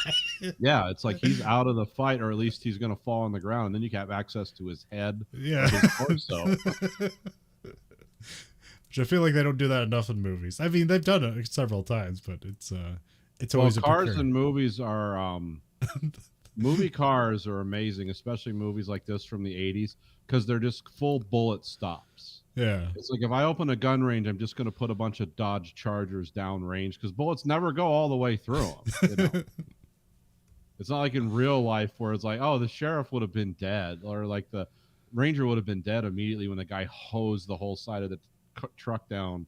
Yeah, it's like he's out of the fight, or at least he's going to fall on the ground, and then you can have access to his head. Yeah. His torso. Which I feel like they don't do that enough in movies. I mean, they've done it several times, but it's always cars in movies are movie cars are amazing, especially movies like this from the 80s, because they're just full bullet stops. Yeah. It's like if I open a gun range, I'm just going to put a bunch of Dodge Chargers down range because bullets never go all the way through them. It's not like in real life where it's like, oh, the sheriff would have been dead, or like the ranger would have been dead immediately when the guy hosed the whole side of the truck down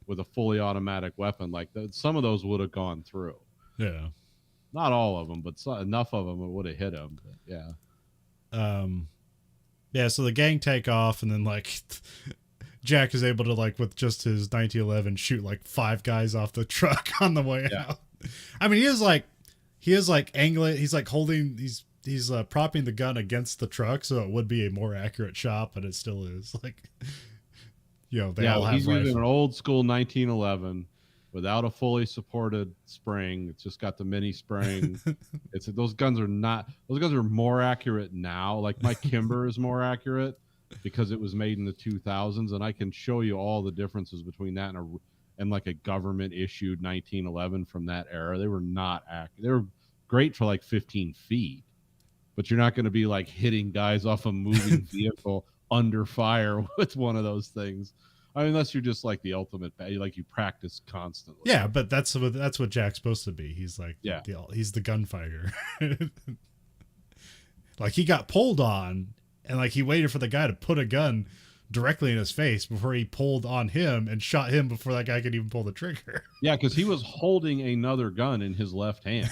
with a fully automatic weapon. Like some of those would have gone through. Yeah. Not all of them, but enough of them it would have hit him. But yeah. Yeah, so the gang take off, and then like Jack is able to like with just his 1911 shoot like 5 guys off the truck on the way out. I mean, he is like angling. He's like holding. He's propping the gun against the truck, so it would be a more accurate shot, but it still is like, they all have. He's using an old school 1911. Without a fully supported spring. It's just got the mini spring. Those guns are more accurate now. Like my Kimber is more accurate because it was made in the 2000s, and I can show you all the differences between that and like a government issued 1911 from that era. They were not accurate. They were great for like 15 feet, but you're not going to be like hitting guys off a moving vehicle under fire with one of those things. I mean, unless you're just like the ultimate, like you practice constantly. Yeah, but that's what Jack's supposed to be. He's like, he's the gunfighter. Like he got pulled on, and like he waited for the guy to put a gun directly in his face before he pulled on him and shot him before that guy could even pull the trigger. Yeah, because he was holding another gun in his left hand.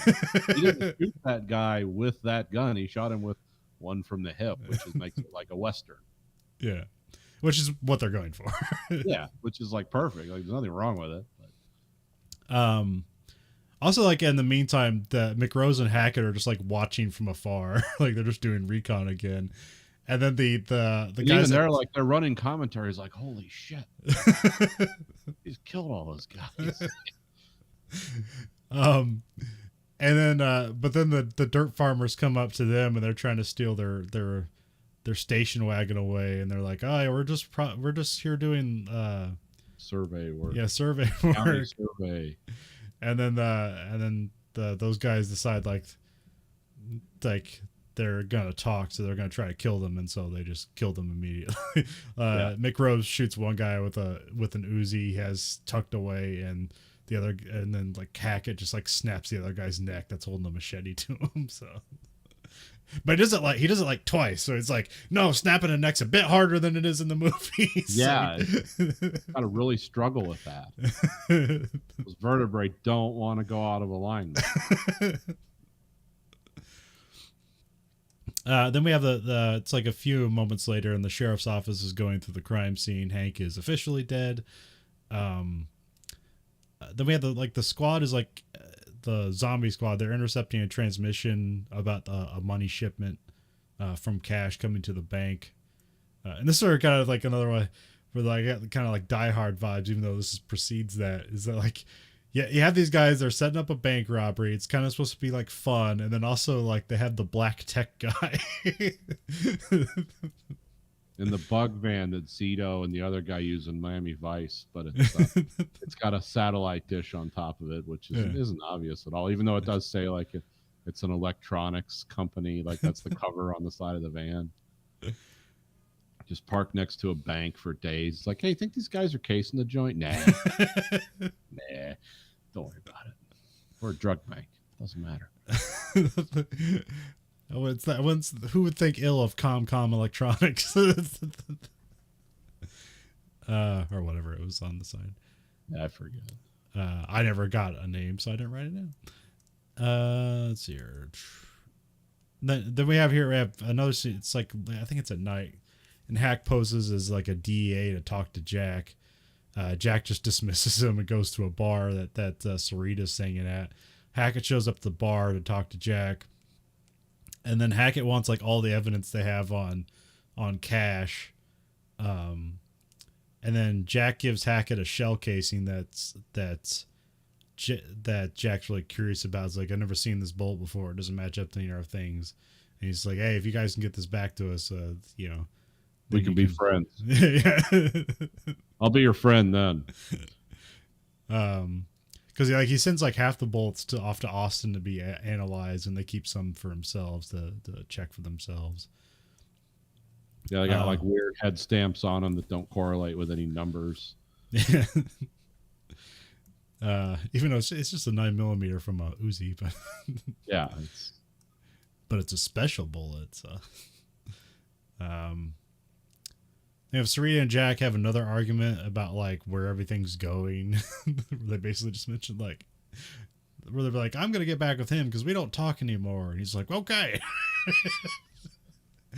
He didn't shoot that guy with that gun. He shot him with one from the hip, which makes it like a Western. Yeah. Which is what they're going for. Yeah, which is like perfect. Like there's nothing wrong with it. Also, like in the meantime, the McRose and Hackett are just like watching from afar, like they're just doing recon again. And then the And guys even that, they're like they're running commentaries like, holy shit, he's killed all those guys. um, and then but then the dirt farmers come up to them and they're trying to steal their station wagon away, and they're like, oh, we're just here doing Survey work. yeah, survey County work. survey. And then those guys decide like they're gonna talk, so they're gonna try to kill them, and so they just kill them immediately. Mick Rose shoots one guy with an Uzi he has tucked away, and then like Hackett just like snaps the other guy's neck that's holding a machete to him. So, but he does it like twice, so it's like, no, snapping a neck's a bit harder than it is in the movie. Yeah, got to really struggle with that. Those vertebrae don't want to go out of alignment. Then we have it's like a few moments later, and the sheriff's office is going through the crime scene. Hank is officially dead. Then we have the squad is like the zombie squad. They're intercepting a transmission about a money shipment from Cash coming to the bank. And this sort of kind of like another one where like kind of like Die Hard vibes, even though this precedes that. Is that like, yeah, you have these guys, they're setting up a bank robbery. It's kind of supposed to be like fun. And then also like they have the black tech guy. In the bug van that Zito and the other guy use in Miami Vice, but it's got a satellite dish on top of it, which isn't obvious at all, even though it does say like it's an electronics company, like that's the cover on the side of the van. Just parked next to a bank for days. It's like, hey, think these guys are casing the joint? Nah. Nah. Don't worry about it. We're a drug bank. Doesn't matter. Oh, it's that one's who would think ill of ComCom Electronics? Or whatever it was on the side. I forget. I never got a name, so I didn't write it down. Let's see here. Then we have another scene. It's like, I think it's at night, and Hack poses as like a DEA to talk to Jack. Jack just dismisses him and goes to a bar that Sarita's singing at. Hackett shows up at the bar to talk to Jack, and then Hackett wants like all the evidence they have on Cash. And then Jack gives Hackett a shell casing that Jack's really curious about. It's like, I've never seen this bullet before. It doesn't match up to any of our things. And he's like, hey, if you guys can get this back to us, we can be friends. Yeah. I'll be your friend then. Because like he sends like half the bullets off to Austin to be analyzed, and they keep some for themselves to check for themselves. Yeah, they got like weird head stamps on them that don't correlate with any numbers. Yeah. Even though it's just a 9mm from a Uzi, but yeah, but it's a special bullet. So, if Sarita and Jack have another argument about like where everything's going, they basically just mentioned like, where they're like, I'm gonna get back with him because we don't talk anymore, and he's like, okay.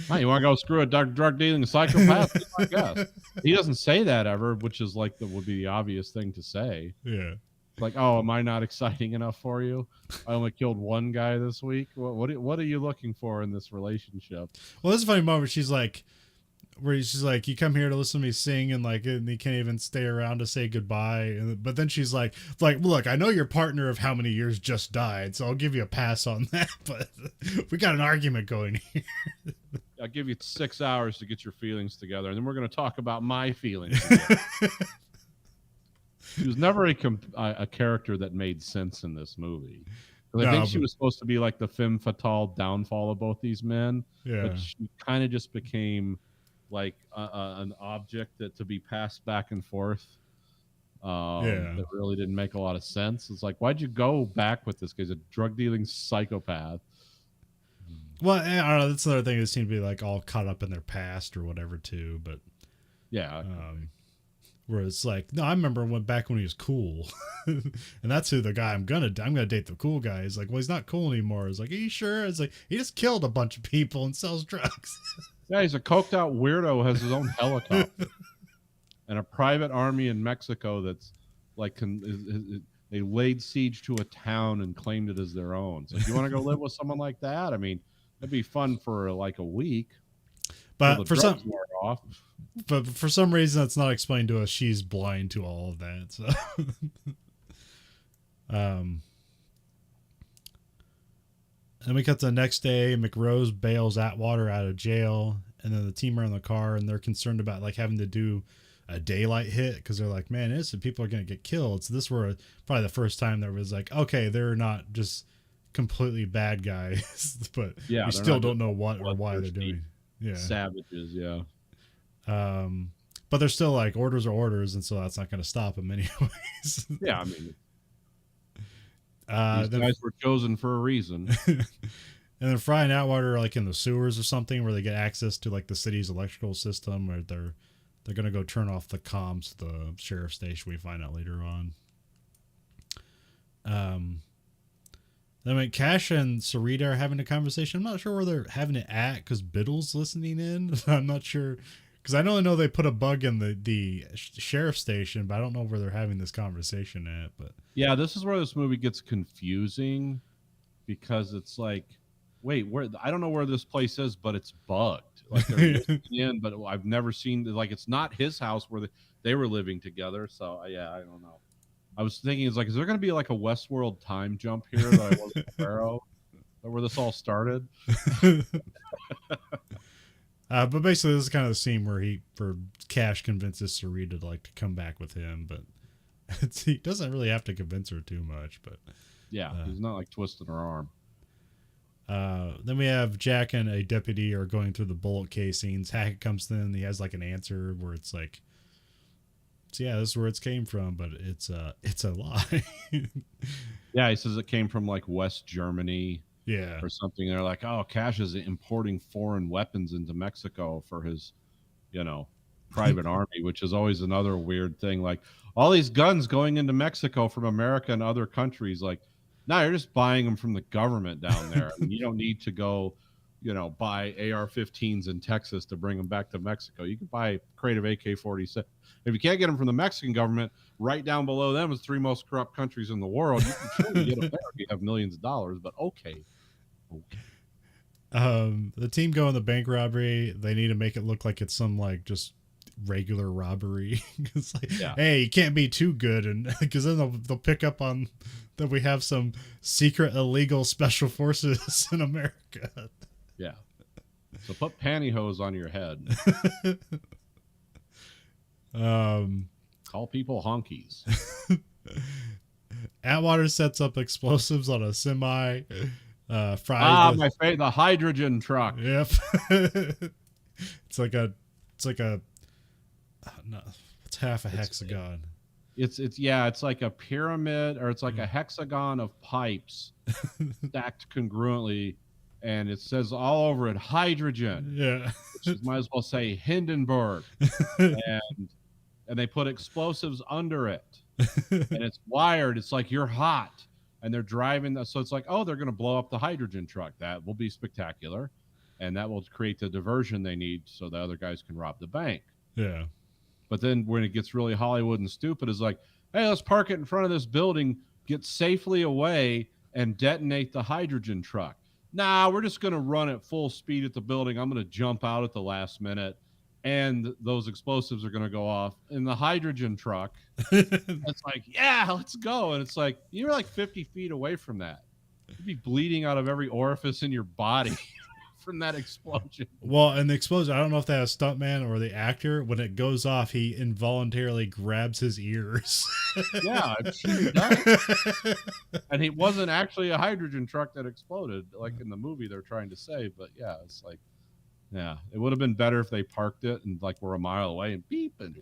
Hey, you want to go screw a drug dealing psychopath? I guess. He doesn't say that ever, which is like would be the obvious thing to say. Yeah. Like, oh, am I not exciting enough for you? I only killed one guy this week. What are you looking for in this relationship? Well, this is a funny moment. She's like, you come here to listen to me sing, and you can't even stay around to say goodbye. But then she's like, look, I know your partner of how many years just died, so I'll give you a pass on that. But we got an argument going here. I'll give you 6 hours to get your feelings together, and then we're going to talk about my feelings. She was never a character that made sense in this movie. I think she was supposed to be like the femme fatale downfall of both these men. Yeah. But she kind of just became like an object to be passed back and forth. That really didn't make a lot of sense. It's like, why'd you go back with this guy? He's a drug dealing psychopath. Well, I don't know. That's another thing. They seem to be like all caught up in their past or whatever too. But yeah. Where it's like, no, I remember back when he was cool, and that's who the guy I'm gonna date. The cool guy. He's like, well, he's not cool anymore. It's like, are you sure? It's like, he just killed a bunch of people and sells drugs. Yeah, he's a coked out weirdo. Has his own helicopter and a private army in Mexico that's like they laid siege to a town and claimed it as their own. So, you want to go live with someone like that? I mean, it'd be fun for like a week till the But drugs wear off. for some reason that's not explained to us. She's blind to all of that. So, and we cut to the next day. McRose bails Atwater out of jail, and then the team are in the car, and they're concerned about like having to do a daylight hit because they're like, man, innocent people are going to get killed. So this were probably the first time there was like, okay, they're not just completely bad guys, but Yeah, we they're still not don't know what or why they're bloodthirsty doing. Yeah. savages. Yeah. But they're still like orders are orders, and so that's not going to stop them anyways. Yeah, I mean, these Then, guys were chosen for a reason. and then Fry and Atwater are like in the sewers or something where they get access to like the city's electrical system, or they're going to go turn off the comms to the sheriff's station. We find out later on. Then when Cash and Sarita are having a conversation, I'm not sure where they're having it at because Biddle's listening in. I'm not sure because I know they put a bug in the sheriff's station, but I don't know where they're having this conversation at. But Yeah, this is where this movie gets confusing because it's like, wait, where? I don't know where this place is, but it's bugged. Like they're listening in, but I've never seen like it's not his house where they were living together. So yeah, I don't know. I was thinking, is there going to be like a Westworld time jump here that I wasn't aware of, or where this all started? But basically, this is kind of the scene where Cash convinces Sarita to like to come back with him, but he doesn't really have to convince her too much. But yeah, he's not like twisting her arm. Then we have Jack and a deputy are going through the bullet casings. Hackett comes in, and he has like an answer where it's like, so yeah, this is where it came from, but it's a lie. Yeah, he says it came from like West Germany. Yeah. Or something. They're like, oh, Cash is importing foreign weapons into Mexico for his, private army, which is always another weird thing. Like all these guns going into Mexico from America and other countries. Like, no, you're just buying them from the government down there. I mean, you don't need to go, buy AR-15s in Texas to bring them back to Mexico. You can buy a crate of AK-47. If you can't get them from the Mexican government, right down below them is 3 most corrupt countries in the world. You can surely get them there if you have millions of dollars, but okay. The team go on the bank robbery. They need to make it look like it's some like just regular robbery. It's like, hey, you can't be too good, and because then they'll pick up on that we have some secret illegal special forces in America. Yeah. So put pantyhose on your head. Call people honkies. Atwater sets up explosives on a semi. The hydrogen truck. Yep. it's like a no, it's half a hexagon. It's like a pyramid, or it's like a hexagon of pipes stacked congruently, and it says all over it hydrogen. Yeah. Which might as well say Hindenburg. and they put explosives under it. And it's wired. It's like you're hot. And they're driving. So it's like, oh, they're going to blow up the hydrogen truck. That will be spectacular. And that will create the diversion they need so the other guys can rob the bank. Yeah. But then when it gets really Hollywood and stupid, it's like, hey, let's park it in front of this building, get safely away, and detonate the hydrogen truck. Nah, we're just going to run at full speed at the building. I'm going to jump out at the last minute. And those explosives are going to go off in the hydrogen truck. It's like, yeah, let's go. And it's like, you're like 50 feet away from that. You'd be bleeding out of every orifice in your body from that explosion. Well, and the explosion, I don't know if that was stuntman or the actor. When it goes off, he involuntarily grabs his ears. Yeah, I'm sure he does. And it wasn't actually a hydrogen truck that exploded, like in the movie they're trying to say. But yeah, it's like, yeah, it would have been better if they parked it and like we're a mile away and beep and,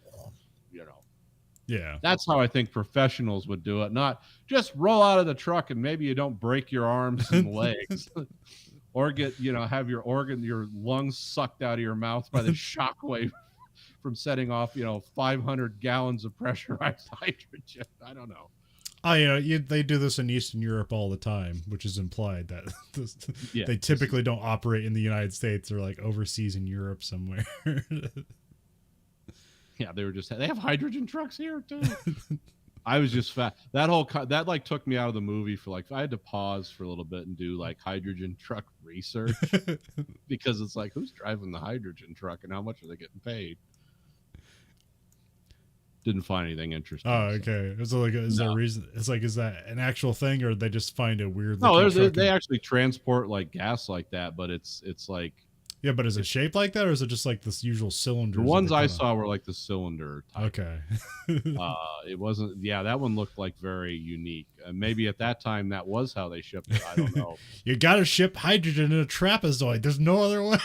Yeah. That's how I think professionals would do it. Not just roll out of the truck and maybe you don't break your arms and legs or get, have your lungs sucked out of your mouth by the shockwave from setting off, 500 gallons of pressurized hydrogen. I don't know. Oh, they do this in Eastern Europe all the time, which is implied that they typically don't operate in the United States or like overseas in Europe somewhere. Yeah, they have hydrogen trucks here too. I was just fat. That like took me out of the movie for like I had to pause for a little bit and do like hydrogen truck research because it's like who's driving the hydrogen truck and how much are they getting paid? Didn't find anything interesting. Oh, So. okay. Is there a reason? It's like, is that an actual thing, or they just find a weird No, looking truck? they actually transport like gas like that, but it's like Yeah, but is it shaped like that, or is it just like this usual cylinder? the ones I saw were like the cylinder type. Okay. It wasn't. Yeah, that one looked like very unique. Maybe at that time that was how they shipped it. I don't know. You got to ship hydrogen in a trapezoid. There's no other way.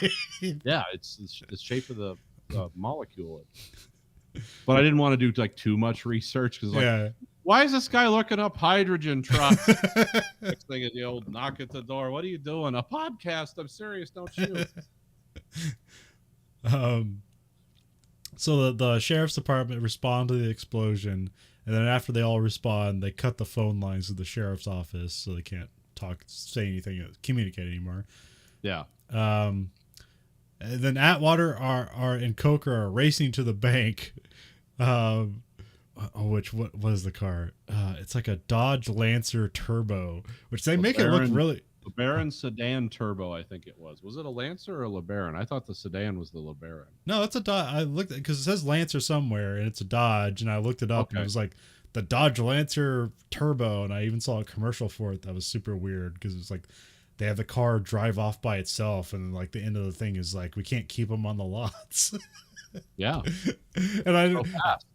Yeah, it's the shape of the molecule. But I didn't want to do like too much research because like, why is this guy looking up hydrogen trucks? Next thing is the old knock at the door. What are you doing? A podcast? I'm serious. Don't shoot. So the sheriff's department respond to the explosion, and then after they all respond, they cut the phone lines of the sheriff's office so they can't talk, say anything, communicate anymore. Yeah. And then Atwater and Coker are racing to the bank. What is the car? It's like a Dodge Lancer Turbo, which they make it look really. LeBaron sedan turbo, I think it was. Was it a Lancer or a LeBaron? I thought the sedan was the LeBaron. No, it's a Dodge. I looked because it says Lancer somewhere, and it's a Dodge, and I looked it up, and it was like the Dodge Lancer Turbo, and I even saw a commercial for it that was super weird because it's like they have the car drive off by itself, and like the end of the thing is like we can't keep them on the lots. Yeah, and I. So fast.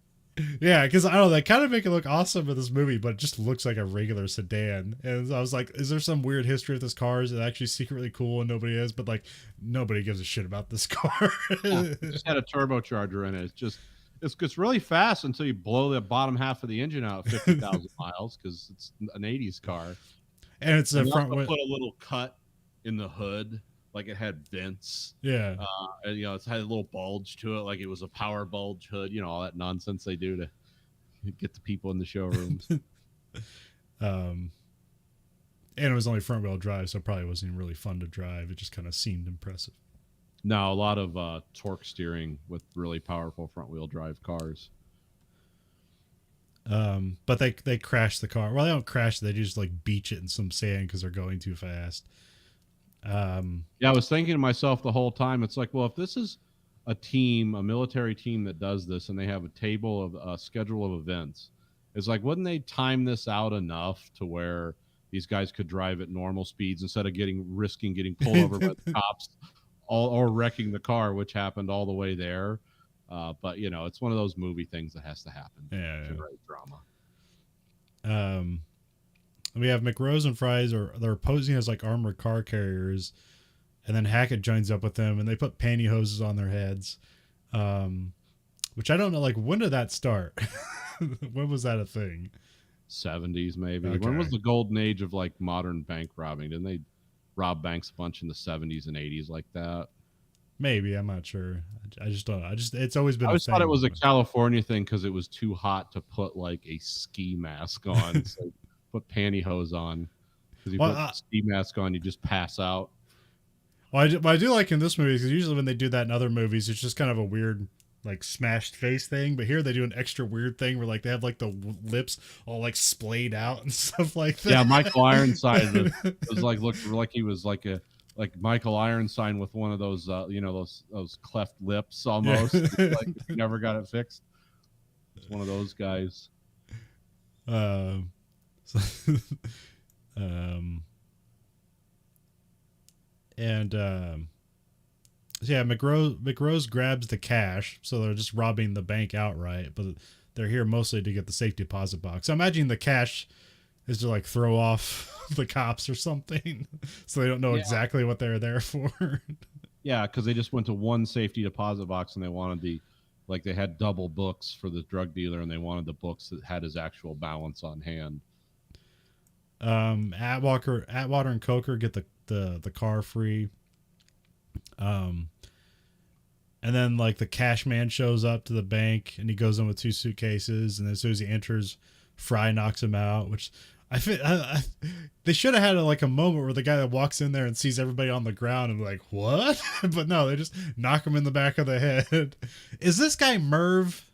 Yeah, because I don't know, they kind of make it look awesome in this movie, but it just looks like a regular sedan. And I was like, is there some weird history of this car? Is it actually secretly cool and nobody is? But like, nobody gives a shit about this car. It just had a turbocharger in it. It's really fast until you blow the bottom half of the engine out at 50,000 miles because it's an 80s car. And it's a front put a little cut in the hood. Like it had vents. Yeah. And, you know, it's had a little bulge to it. Like it was a power bulge hood, you know, all that nonsense they do to get the people in the showrooms. And it was only front wheel drive, so it probably wasn't even really fun to drive. It just kind of seemed impressive. No, a lot of torque steering with really powerful front wheel drive cars. But they crash the car. Well, they don't crash it. They just like beach it in some sand because they're going too fast. Yeah, I was thinking to myself the whole time, it's like, well, if this is a military team that does this and they have a table of a schedule of events, it's like, wouldn't they time this out enough to where these guys could drive at normal speeds instead of risking getting pulled over by the cops or wrecking the car, which happened all the way there. But you know, it's one of those movie things that has to happen. Yeah. To write drama. We have McRose and Fries, they're posing as like armored car carriers, and then Hackett joins up with them, and they put pantyhoses on their heads, which I don't know. Like, when did that start? When was that a thing? 70s maybe. Okay. When was the golden age of like modern bank robbing? Didn't they rob banks a bunch in the 70s and 80s like that? Maybe, I'm not sure. I just don't know. It's always been. I always thought it was a California thing because it was too hot to put like a ski mask on. So put pantyhose on because you put a ski mask on, you just pass out. Well, I do like in this movie because usually when they do that in other movies, it's just kind of a weird like smashed face thing. But here they do an extra weird thing where like they have like the lips all like splayed out and stuff like that. Yeah, Michael Ironside was like looked like he was like Michael Ironside with one of those those cleft lips almost. Yeah. Like if he never got it fixed. It's one of those guys. Yeah, McRose grabs the cash, so they're just robbing the bank outright, but they're here mostly to get the safe deposit box. So imagine the cash is to like throw off the cops or something, so they don't know exactly what they're there for. Yeah, because they just went to one safety deposit box and they wanted they had double books for the drug dealer, and they wanted the books that had his actual balance on hand. Atwater and Coker get the car free. And then like the cash man shows up to the bank and he goes in with 2 suitcases, and as soon as he enters, Fry knocks him out, which they should have had like a moment where the guy that walks in there and sees everybody on the ground and like, what? But no, they just knock him in the back of the head. Is this guy Merv?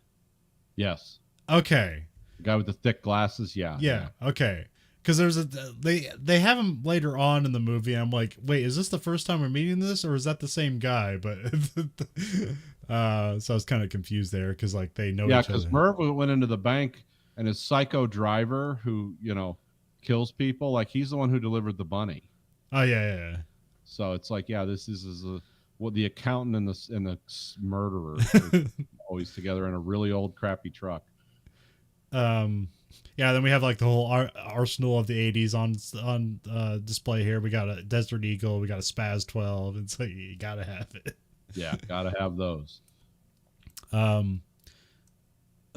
Yes. Okay. Guy with the thick glasses. Yeah, Yeah. Okay. Because they have him later on in the movie. And I'm like, wait, is this the first time we're meeting this, or is that the same guy? But so I was kind of confused there because like they know yeah. each Because other. Merv went into the bank, and his psycho driver, who kills people, like he's the one who delivered the bunny. Oh yeah. So it's like, yeah, this is what the accountant and the murderer Yeah. always together in a really old crappy truck. Yeah, then we have like the whole arsenal of the 80s on display here. We got a Desert Eagle, we got a Spaz 12. It's like you gotta have it. Yeah, gotta have those.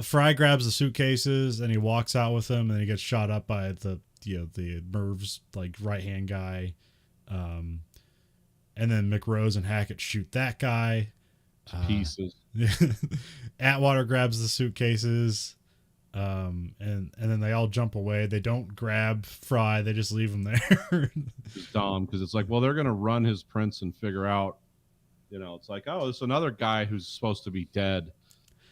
Fry grabs the suitcases and he walks out with them, and he gets shot up by the Merv's like right hand guy. And then McRose and Hackett shoot that guy. Pieces. Atwater grabs the suitcases. And then they all jump away. They don't grab Fry. They just leave him there. It's dumb because it's like, well, they're gonna run his prints and figure out, it's like, oh, it's another guy who's supposed to be dead,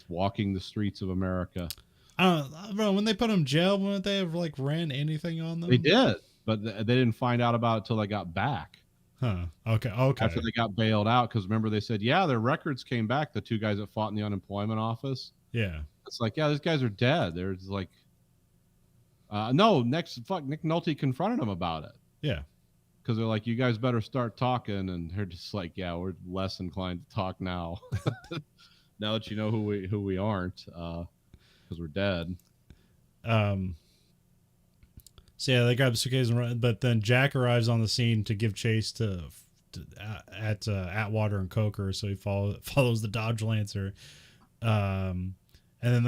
walking the streets of America. I don't know. When they put him in jail, wouldn't they have like ran anything on them? They did, but they didn't find out about it till they got back. Huh. Okay. After they got bailed out, because remember they said, yeah, their records came back. The two guys that fought in the unemployment office. Yeah. It's like, yeah, these guys are dead. They're just like, no. Nick Nolte confronted them about it. Yeah. Because they're like, you guys better start talking, and they're just like, yeah, we're less inclined to talk now. Now that you know who we aren't, because we're dead. So yeah, they grab the suitcase and run, but then Jack arrives on the scene to give chase to Atwater and Coker. So he follows the Dodge Lancer, and then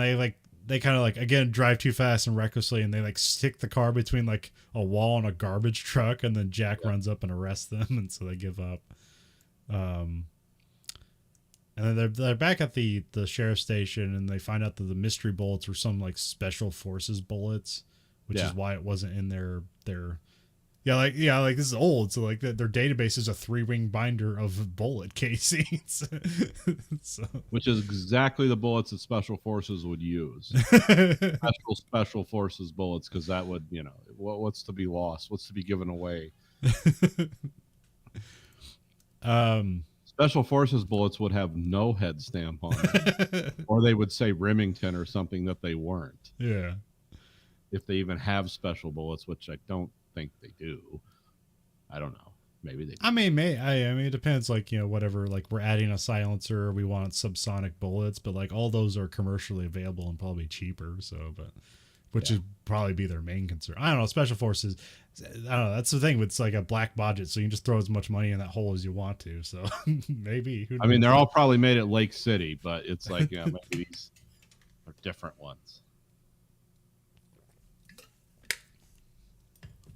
they kind of like again drive too fast and recklessly, and they like stick the car between like a wall and a garbage truck, and then Jack runs up and arrests them, and so they give up. And then they're back at the sheriff's station, and they find out that the mystery bullets were some like special forces bullets, which is why it wasn't in their like this is old, so like their database is a 3-ring binder of bullet casings. So. Which is exactly the bullets that special forces would use. special forces bullets, because that would, what's to be lost, what's to be given away. Special forces bullets would have no head stamp on it, or they would say Remington or something that they weren't. Yeah. If they even have special bullets, which I don't think they do. I don't know. Maybe they do. I mean, it depends. Like, whatever. Like, we're adding a silencer. We want subsonic bullets, but like all those are commercially available and probably cheaper. So, which would probably be their main concern. I don't know. Special forces. I don't know. That's the thing. It's like a black budget, so you can just throw as much money in that hole as you want to. So maybe. I mean, they're all probably made at Lake City, but it's like, maybe these are different ones.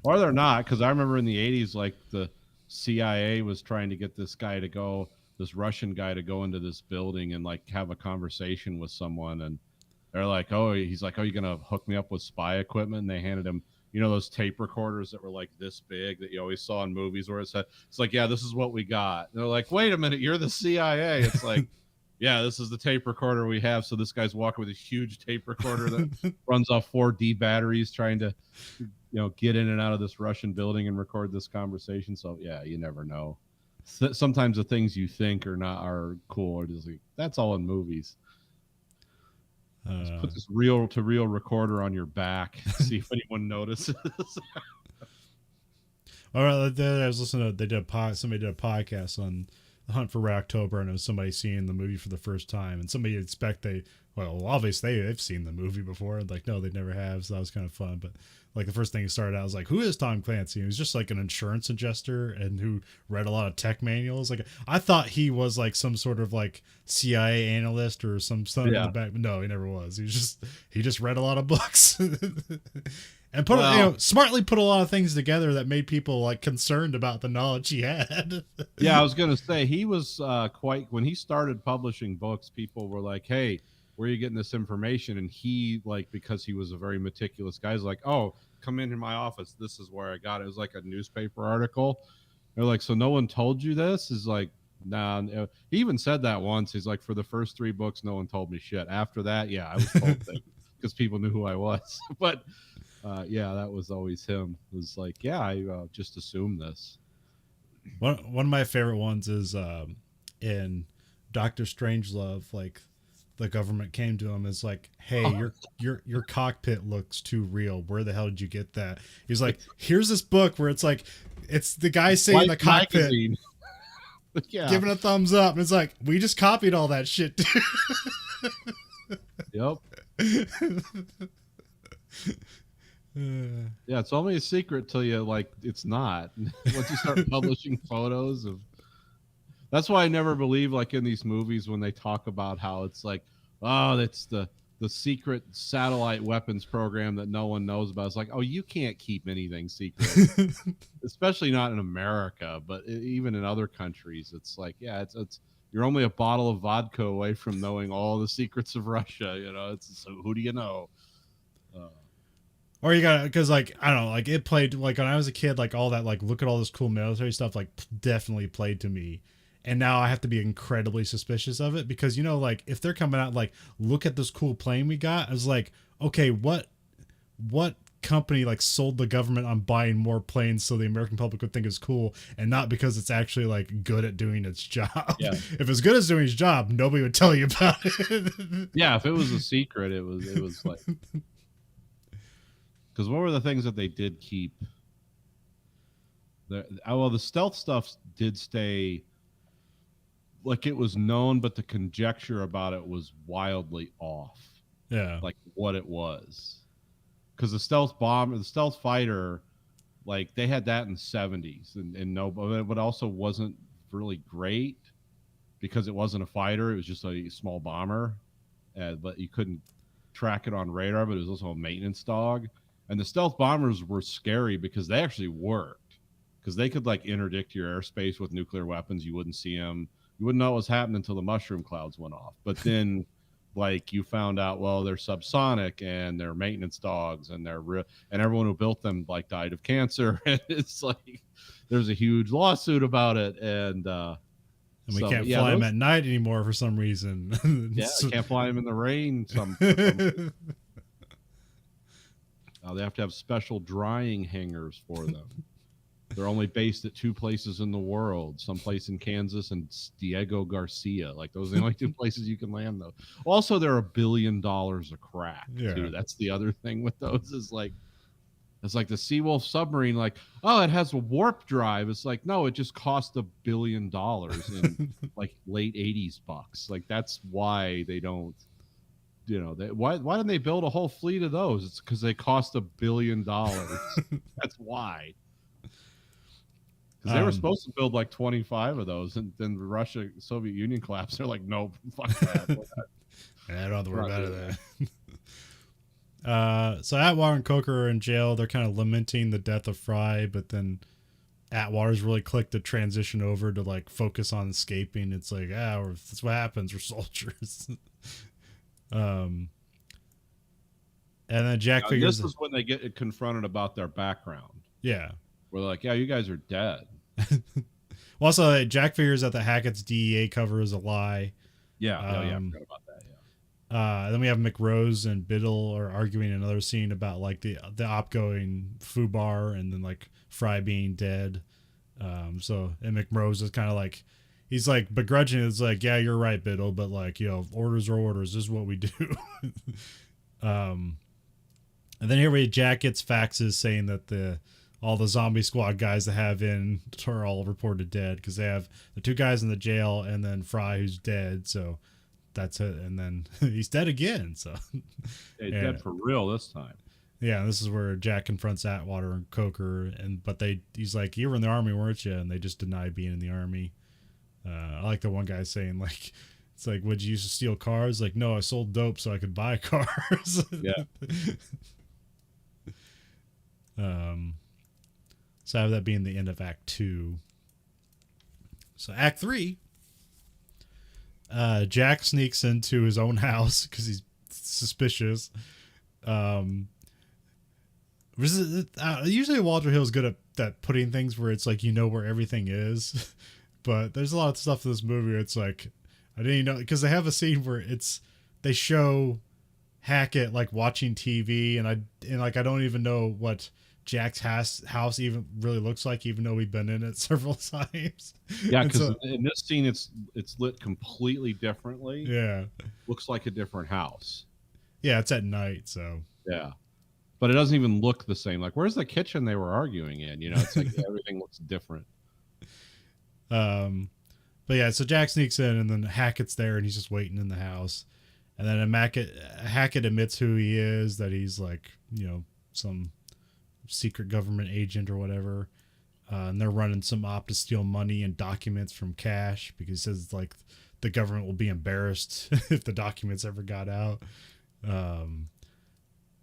Or they're not, because I remember in the 80s, like the CIA was trying to get this Russian guy to go into this building and like have a conversation with someone. And they're like, he's like, oh, you're going to hook me up with spy equipment? And they handed him, those tape recorders that were like this big that you always saw in movies where it's like, yeah, this is what we got. And they're like, wait a minute, you're the CIA. It's like, yeah, this is the tape recorder we have. So this guy's walking with a huge tape recorder that runs off 4D batteries trying to get in and out of this Russian building and record this conversation. So yeah, you never know. Sometimes the things you think are cool, or just like, that's all in movies. Just put this reel-to-reel recorder on your back, see if anyone notices. All right, I was listening to somebody did a podcast on The Hunt for Red October, and it was somebody seeing the movie for the first time, and somebody expect obviously they've seen the movie before. Like, no, they never have. So that was kind of fun. But like the first thing he started out, I was like, who is Tom Clancy? He was just like an insurance adjuster and who read a lot of tech manuals. Like, I thought he was like some sort of like CIA analyst or some stuff in the back. But no, he never was. He just read a lot of books and smartly put a lot of things together that made people like concerned about the knowledge he had. Yeah, I was going to say he was when he started publishing books, people were like, hey, where are you getting this information? And he, like, because he was a very meticulous guy, he's like, oh, come into my office. This is where I got it. It was like a newspaper article. They're like, so no one told you this? Is like, nah. He even said that once. He's like, for the first 3 books, no one told me shit. After that, yeah, I was told things. because people knew who I was. But yeah, that was always him. It was like, yeah, I just assumed this. One of my favorite ones is in Doctor Strangelove. Like the government came to him as like, "Hey, your cockpit looks too real. Where the hell did you get that?" He's like, "Here's this book where it's the guy saying the cockpit." Yeah. Giving a thumbs up. And it's like, we just copied all that shit. Yep. Yeah, it's only a secret till you like it's not. Once you start publishing photos of, that's why I never believe like in these movies when they talk about how it's like, oh, that's the secret satellite weapons program that no one knows about. It's like, oh, you can't keep anything secret, especially not in America, but even in other countries. It's like, yeah, it's you're only a bottle of vodka away from knowing all the secrets of Russia. You know, it's so who do you know? Or you got, because like, I don't know, like it played, like when I was a kid, like all that, like look at all this cool military stuff, like definitely played to me. And now I have to be incredibly suspicious of it because, you know, like if they're coming out like, look at this cool plane we got, I was like, okay, what company like sold the government on buying more planes so the American public would think it's cool and not because it's actually like good at doing its job? Yeah. If it's good at doing its job, nobody would tell you about it. Yeah, if it was a secret, it was like, because what were the things that they did keep? Well, the stealth stuff did stay. Like it was known, but the conjecture about it was wildly off. Yeah. Like what it was. Because the stealth fighter, like they had that in the 70s and no, but also wasn't really great because it wasn't a fighter. It was just a small bomber. But you couldn't track it on radar, but it was also a maintenance dog. And the stealth bombers were scary because they actually worked. Because they could like interdict your airspace with nuclear weapons. You wouldn't see them. You wouldn't know what was happening until the mushroom clouds went off. But then, like, you found out, well, they're subsonic and they're maintenance dogs and and everyone who built them like died of cancer. And it's like there's a huge lawsuit about it, and we can't fly them at night anymore for some reason. Yeah, can't fly them in the rain. They have to have special drying hangers for them. They're only based at 2 places in the world, someplace in Kansas and Diego Garcia. Like those are the only 2 places you can land those. Also, they're $1 billion a crack too. That's the other thing with those is like, it's like the Seawolf submarine. Like, oh, it has a warp drive. It's like, no, it just cost $1 billion in like late 80s bucks. Like that's why they don't. You know, why didn't they build a whole fleet of those? It's because they cost $1 billion. That's why. Because they were supposed to build like 25 of those, and then the Soviet Union collapsed. They're like, nope, fuck that. I don't have to worry about that. So Atwater and Coker are in jail. They're kind of lamenting the death of Fry, but then Atwater's really clicked to transition over to like focus on escaping. It's like, that's what happens. We're soldiers. And then Jack figures this is when they get confronted about their background. Yeah. We're like, yeah, you guys are dead. Well, also, Jack figures that the Hackett's DEA cover is a lie. Yeah, I forgot about that. Yeah. Then we have McRose and Biddle are arguing another scene about like the outgoing FUBAR and then like Fry being dead. And McRose is kind of like, he's like begrudging. It's like, yeah, you're right, Biddle, but like, you know, orders are orders. This is what we do. And then here Jack gets faxes saying that all the zombie squad guys that have in are all reported dead because they have the 2 guys in the jail and then Fry who's dead. So that's it. And then he's dead again. So he's dead for real this time. Yeah. This is where Jack confronts Atwater and Coker but he's like, you were in the army, weren't you? And they just deny being in the army. I like the one guy saying like, it's like, would you used to steal cars? Like, no, I sold dope so I could buy cars. Yeah. So I have that being the end of Act 2. So Act 3, Jack sneaks into his own house because he's suspicious. Usually Walter Hill's good at putting things where it's like, you know where everything is. But there's a lot of stuff in this movie where it's like, I didn't know, because they have a scene where they show Hackett like watching TV, and like I don't even know what Jack's house even really looks like, even though we've been in it several times. Yeah, And because so in this scene, it's lit completely differently. yeah, Looks like a different house. yeah, it's at night, so Yeah, but it doesn't even look the same. Like, where's the kitchen they were arguing in? You know, it's like everything looks different. um, but yeah, so Jack sneaks in, and then Hackett's there, and he's just waiting in the house, and then Hackett admits who he is, that he's like, you know, some secret government agent or whatever. And they're running some op to steal money and documents from Cash, because he says like the government will be embarrassed if the documents ever got out. Um,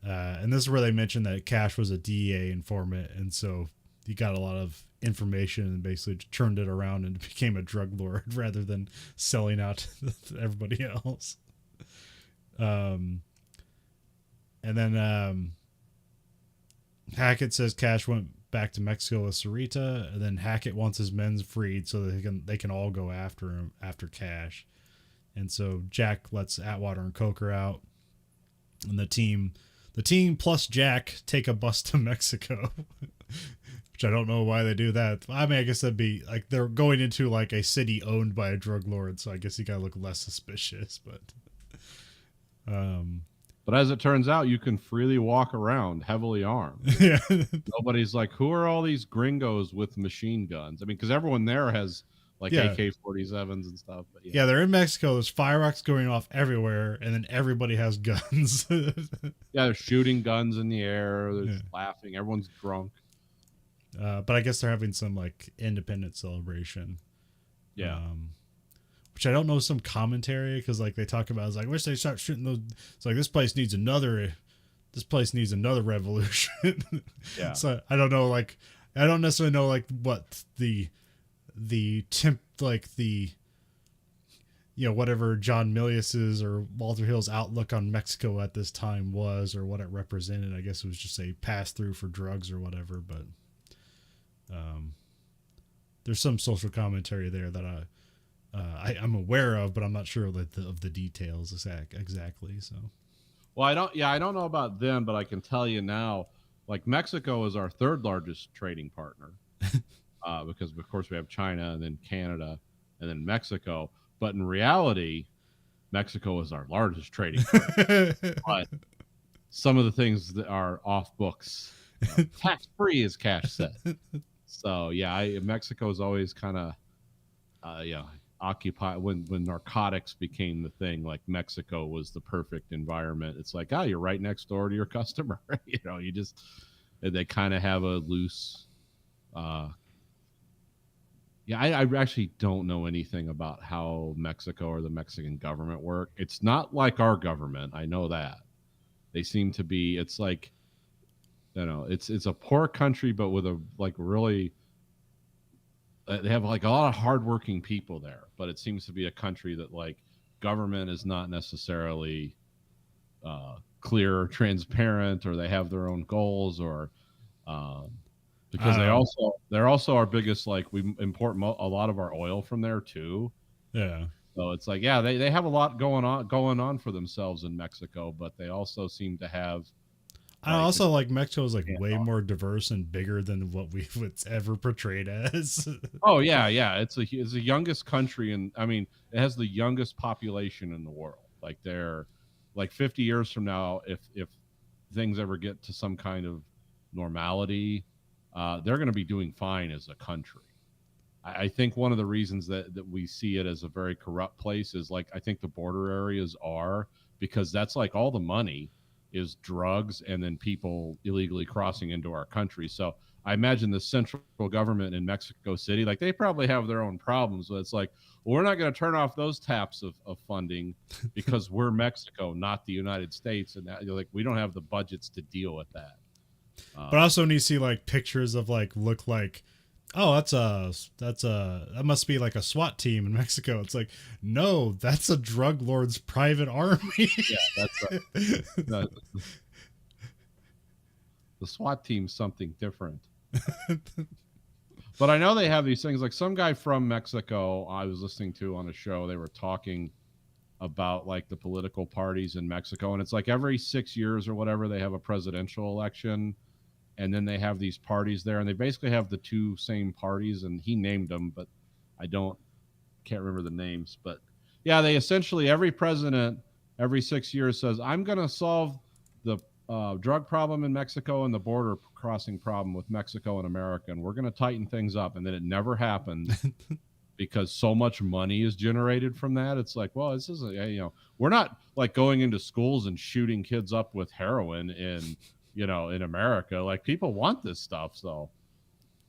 and this is where they mentioned that Cash was a DEA informant, and so he got a lot of information and basically turned it around and became a drug lord rather than selling out to everybody else. And then Hackett says Cash went back to Mexico with Sarita, and then Hackett wants his men freed so that they can all go after him, after Cash. And so Jack lets Atwater and Coker out, and the team plus Jack take a bus to Mexico. Which I don't know why they do that. I mean, I guess that'd be like they're going into like a city owned by a drug lord, so I guess you gotta look less suspicious. But as it turns out, you can freely walk around heavily armed. Yeah. Nobody's like, who are all these gringos with machine guns? I mean, because everyone there has like Yeah. AK-47s and stuff. But Yeah, they're in Mexico. There's fireworks going off everywhere, and then everybody has guns. yeah, they're shooting guns in the air. They're Yeah. laughing. Everyone's drunk. But I guess they're having some like independent celebration. Yeah. Which I don't know, some commentary, because like they talk about, it's like, wish they start shooting those. It's like this place needs another revolution. Yeah. So I don't know, like I don't necessarily know like what the whatever John Milius's or Walter Hill's outlook on Mexico at this time was, or what it represented. I guess it was just a pass through for drugs or whatever, but there's some social commentary there that I'm aware of, but I'm not sure of the details exactly. So, well, I don't know about them, but I can tell you now, like Mexico is our third largest trading partner, because of course we have China and then Canada and then Mexico. But in reality, Mexico is our largest trading partner. But some of the things that are off books, tax free, as Cash said. So yeah, Mexico is always kind of, occupy when narcotics became the thing. Like Mexico was the perfect environment. It's like, you're right next door to your customer. They kind of have a loose. I actually don't know anything about how Mexico or the Mexican government work. It's not like our government. I know that they seem to be. It's like, it's a poor country, but with a like really. They have like a lot of hardworking people there, but it seems to be a country that like government is not necessarily clear or transparent, or they have their own goals, or because they're also our biggest, like we import a lot of our oil from there too. yeah. So it's like, yeah, they have a lot going on for themselves in Mexico, but they also seem to have. I also like Mexico is like way more diverse and bigger than what it's ever portrayed as. Oh yeah, it's the youngest country, and I mean it has the youngest population in the world. Like they're like 50 years from now, if things ever get to some kind of normality, they're going to be doing fine as a country. I think one of the reasons that we see it as a very corrupt place is like I think the border areas are, because that's like all the money is drugs and then people illegally crossing into our country. So I imagine the central government in Mexico City, like they probably have their own problems. But it's like, well, we're not going to turn off those taps of funding because we're Mexico, not the United States. And that, like, we don't have the budgets to deal with that. But also when you see like pictures of like, look like, oh, that must be like a SWAT team in Mexico. It's like, no, that's a drug lord's private army. Yeah, that's the SWAT team's something different. But I know they have these things, like some guy from Mexico I was listening to on a show. They were talking about like the political parties in Mexico, and it's like every 6 years or whatever they have a presidential election, and then they have these parties there, and they basically have the two same parties, and he named them, but I can't remember the names, but yeah, they essentially every president every 6 years says, "I'm going to solve the drug problem in Mexico and the border crossing problem with Mexico and America, and we're going to tighten things up," and then it never happens because so much money is generated from that. It's like, well, this isn't, we're not like going into schools and shooting kids up with heroin in America. Like, people want this stuff, so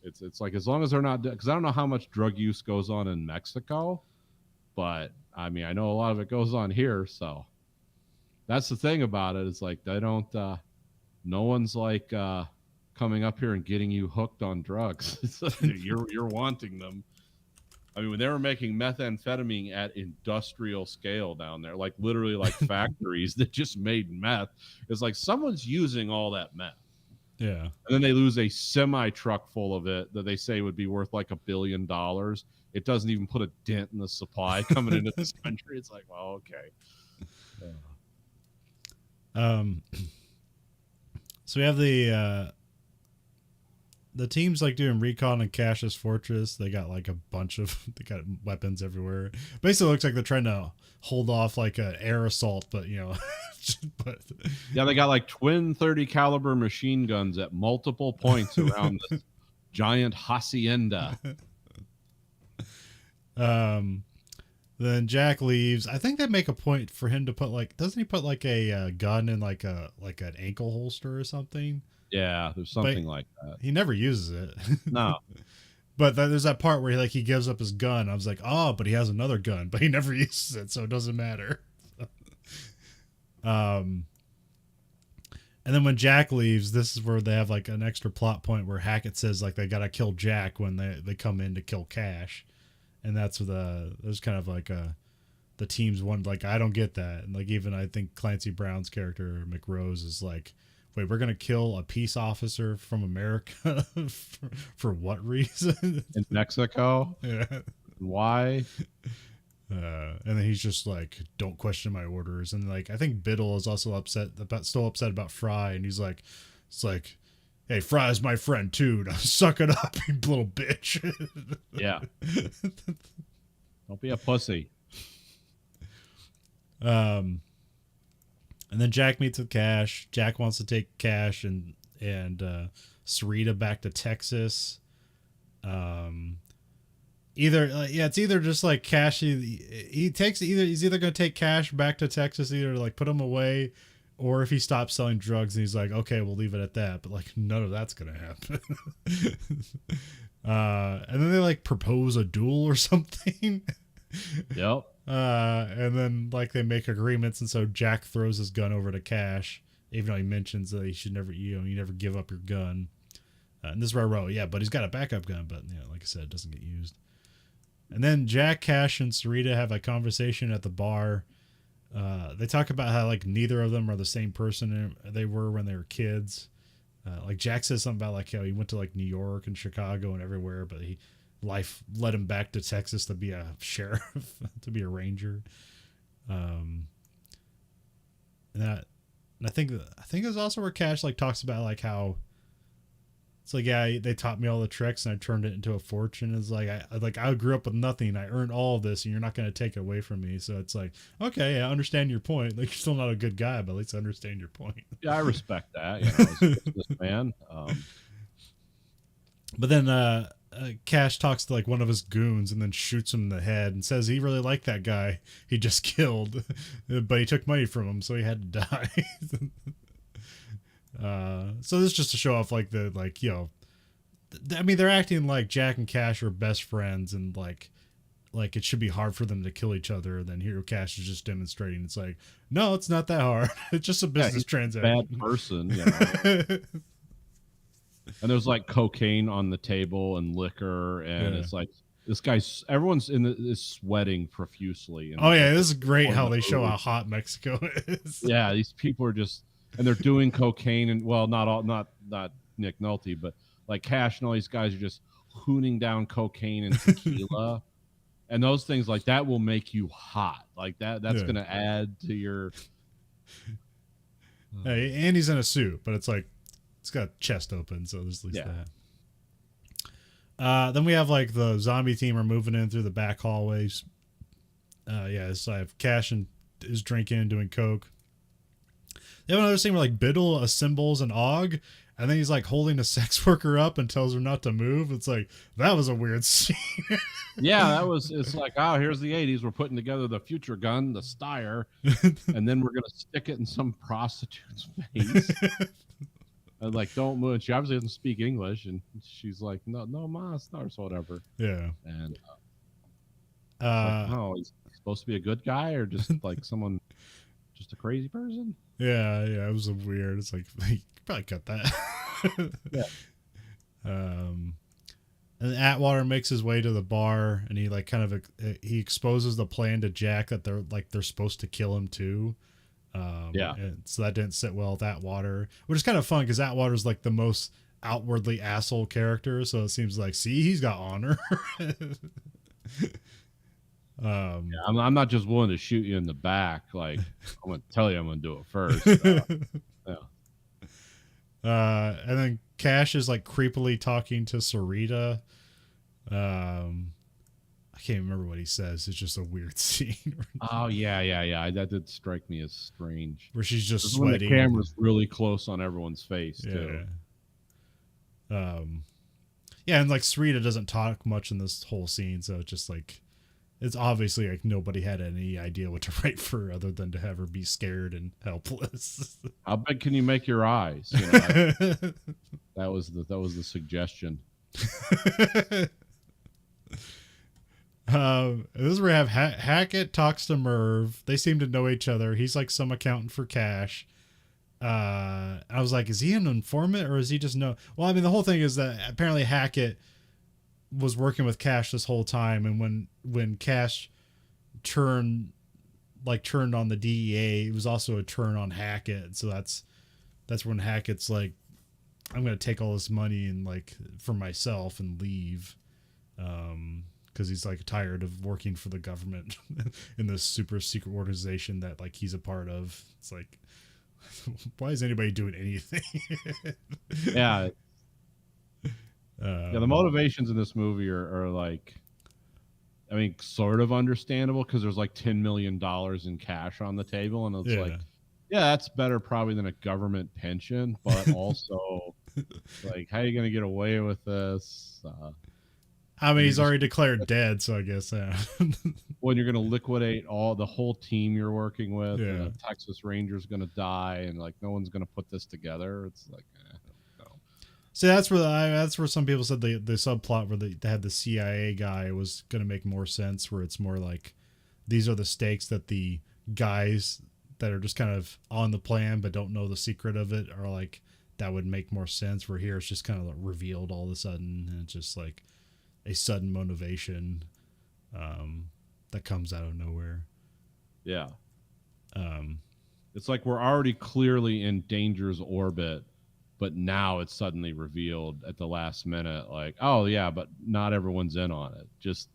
it's like, as long as they're not, because I don't know how much drug use goes on in Mexico, but I mean, I know a lot of it goes on here, so that's the thing about it. It's like, they don't, no one's like coming up here and getting you hooked on drugs. It's like you're wanting them. I mean, when they were making methamphetamine at industrial scale down there, like literally like factories that just made meth, it's like someone's using all that meth. Yeah. And then they lose a semi truck full of it that they say would be worth like $1 billion. It doesn't even put a dent in the supply coming into this country. It's like, well, okay. So we have the team's like doing recon in Cash's fortress. They got like they got weapons everywhere. Basically looks like they're trying to hold off like an air assault, but but yeah, they got like twin 30 caliber machine guns at multiple points around this giant hacienda. Then Jack leaves. I think they make a point for him to put like, doesn't he put like a gun in like an ankle holster or something? Yeah, there's something like that. He never uses it. No. But there's that part where he gives up his gun. I was like, oh, but he has another gun, but he never uses it, so it doesn't matter. And then when Jack leaves, this is where they have like an extra plot point where Hackett says like they gotta kill Jack when they come in to kill Cash, and that's there's kind of like the team's one, like, I don't get that, and like even I think Clancy Brown's character McRose is like, wait, we're gonna kill a peace officer from America for what reason? In Mexico? Yeah. Why? And then he's just like, don't question my orders. And like, I think Biddle is also still upset about Fry, and he's like, it's like, hey, Fry's my friend too. Now suck it up, you little bitch. Yeah. Don't be a pussy. And then Jack meets with Cash. Jack wants to take Cash and Sarita back to Texas. It's either just like Cash. He's either going to take Cash back to Texas, either to like put him away, or if he stops selling drugs and he's like, okay, we'll leave it at that. But like, none of that's going to happen. And then they like propose a duel or something. Yep. And then like they make agreements, and so Jack throws his gun over to Cash, even though he mentions that he should never, you never give up your gun. And this is where I wrote, yeah, but he's got a backup gun, but like I said, it doesn't get used. And then Jack, Cash, and Sarita have a conversation at the bar. They talk about how like neither of them are the same person they were when they were kids. Like Jack says something about like how he went to like New York and Chicago and everywhere, but life led him back to Texas to be a sheriff, to be a ranger. And I think it's also where Cash like talks about like how it's like, yeah, they taught me all the tricks and I turned it into a fortune. It's like I grew up with nothing. I earned all of this, and you're not going to take it away from me. So it's like, okay, I understand your point. Like, you're still not a good guy, but at least I understand your point. Yeah, I respect that. As a businessman. But then Cash talks to like one of his goons and then shoots him in the head and says he really liked that guy he just killed, but he took money from him, so he had to die. So this is just to show off like I mean, they're acting like Jack and Cash are best friends, and like it should be hard for them to kill each other. And then here Cash is just demonstrating it's like, no, it's not that hard. It's just a business transaction. Bad person. And there's like cocaine on the table and liquor, and it's like everyone's is sweating profusely. Oh yeah, this is great how they show how hot Mexico is. Yeah, these people are just, and they're doing cocaine, and well, not Nick Nolte, but like Cash and all these guys are just hooning down cocaine and tequila, And those things like that will make you hot. Like that's Yeah. going to add to your. And he's in a suit, but it's like it's got chest open, so there's at least that. Then we have like the zombie team are moving in through the back hallways. So I have Cash and is drinking and doing coke. They have another scene where like Biddle assembles an Og, and then he's like holding a sex worker up and tells her not to move. It's like, that was a weird scene. Yeah, it's like, oh, here's the 80s. We're putting together the future gun, the Steyr, and then we're going to stick it in some prostitute's face. And like, don't move. And she obviously doesn't speak English, and she's like, no, ma, stars, whatever. Yeah. And oh, he's supposed to be a good guy or just like someone, just a crazy person? Yeah, it was a weird. It's like, you could probably cut that. Yeah. And Atwater makes his way to the bar, and he like kind of he exposes the plan to Jack that they're supposed to kill him too. And so that didn't sit well with Atwater, which is kind of fun because Atwater's like the most outwardly asshole character, so it seems like, see, he's got honor. I'm not just willing to shoot you in the back. Like, I'm going to tell you I'm going to do it first. And then Cash is like creepily talking to Sarita. I can't remember what he says. It's just a weird scene. Oh yeah. That did strike me as strange. Where she's just sweating. When the camera's really close on everyone's face too. And like Sarita doesn't talk much in this whole scene, so it's just like, it's obviously like nobody had any idea what to write for her other than to have her be scared and helpless. How big can you make your eyes? That was the suggestion. This is where we have Hackett talks to Merv. They seem to know each other. He's like some accountant for Cash. I was like, is he an informant or is he just no? Well, I mean, the whole thing is that apparently Hackett was working with Cash this whole time, and when Cash turned on the DEA, it was also a turn on Hackett. So that's when Hackett's like, I'm gonna take all this money and like for myself and leave, because he's like tired of working for the government in this super secret organization that like he's a part of. It's like, why is anybody doing anything? Yeah. The motivations in this movie are like, I mean, sort of understandable because there's like $10 million in cash on the table, and it's like, yeah, that's better probably than a government pension, but also like, how are you going to get away with this? I mean, he's already declared dead, so I guess when you're going to liquidate the whole team you're working with, yeah. And the Texas Ranger's going to die, and like no one's going to put this together. It's like, no. See, that's where some people said the subplot where they had the CIA guy was going to make more sense, where it's more like these are the stakes that the guys that are just kind of on the plan but don't know the secret of it are like, that would make more sense. Where here it's just kind of like revealed all of a sudden, and it's just like a sudden motivation that comes out of nowhere. Yeah. It's like we're already clearly in danger's orbit, but now it's suddenly revealed at the last minute, like, oh yeah, but not everyone's in on it. Just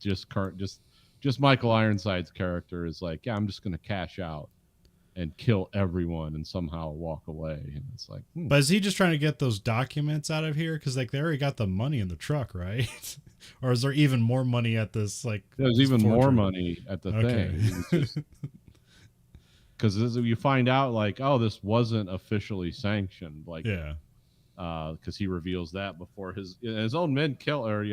Michael Ironside's character is like, yeah, I'm just gonna cash out and kill everyone and somehow walk away. And it's like, But is he just trying to get those documents out of here? Because like they already got the money in the truck, right? Or is there even more money at this? Like, there's even more money at the thing. Because you find out like, oh, this wasn't officially sanctioned. Like, yeah. Because he reveals that before his own men kill, or he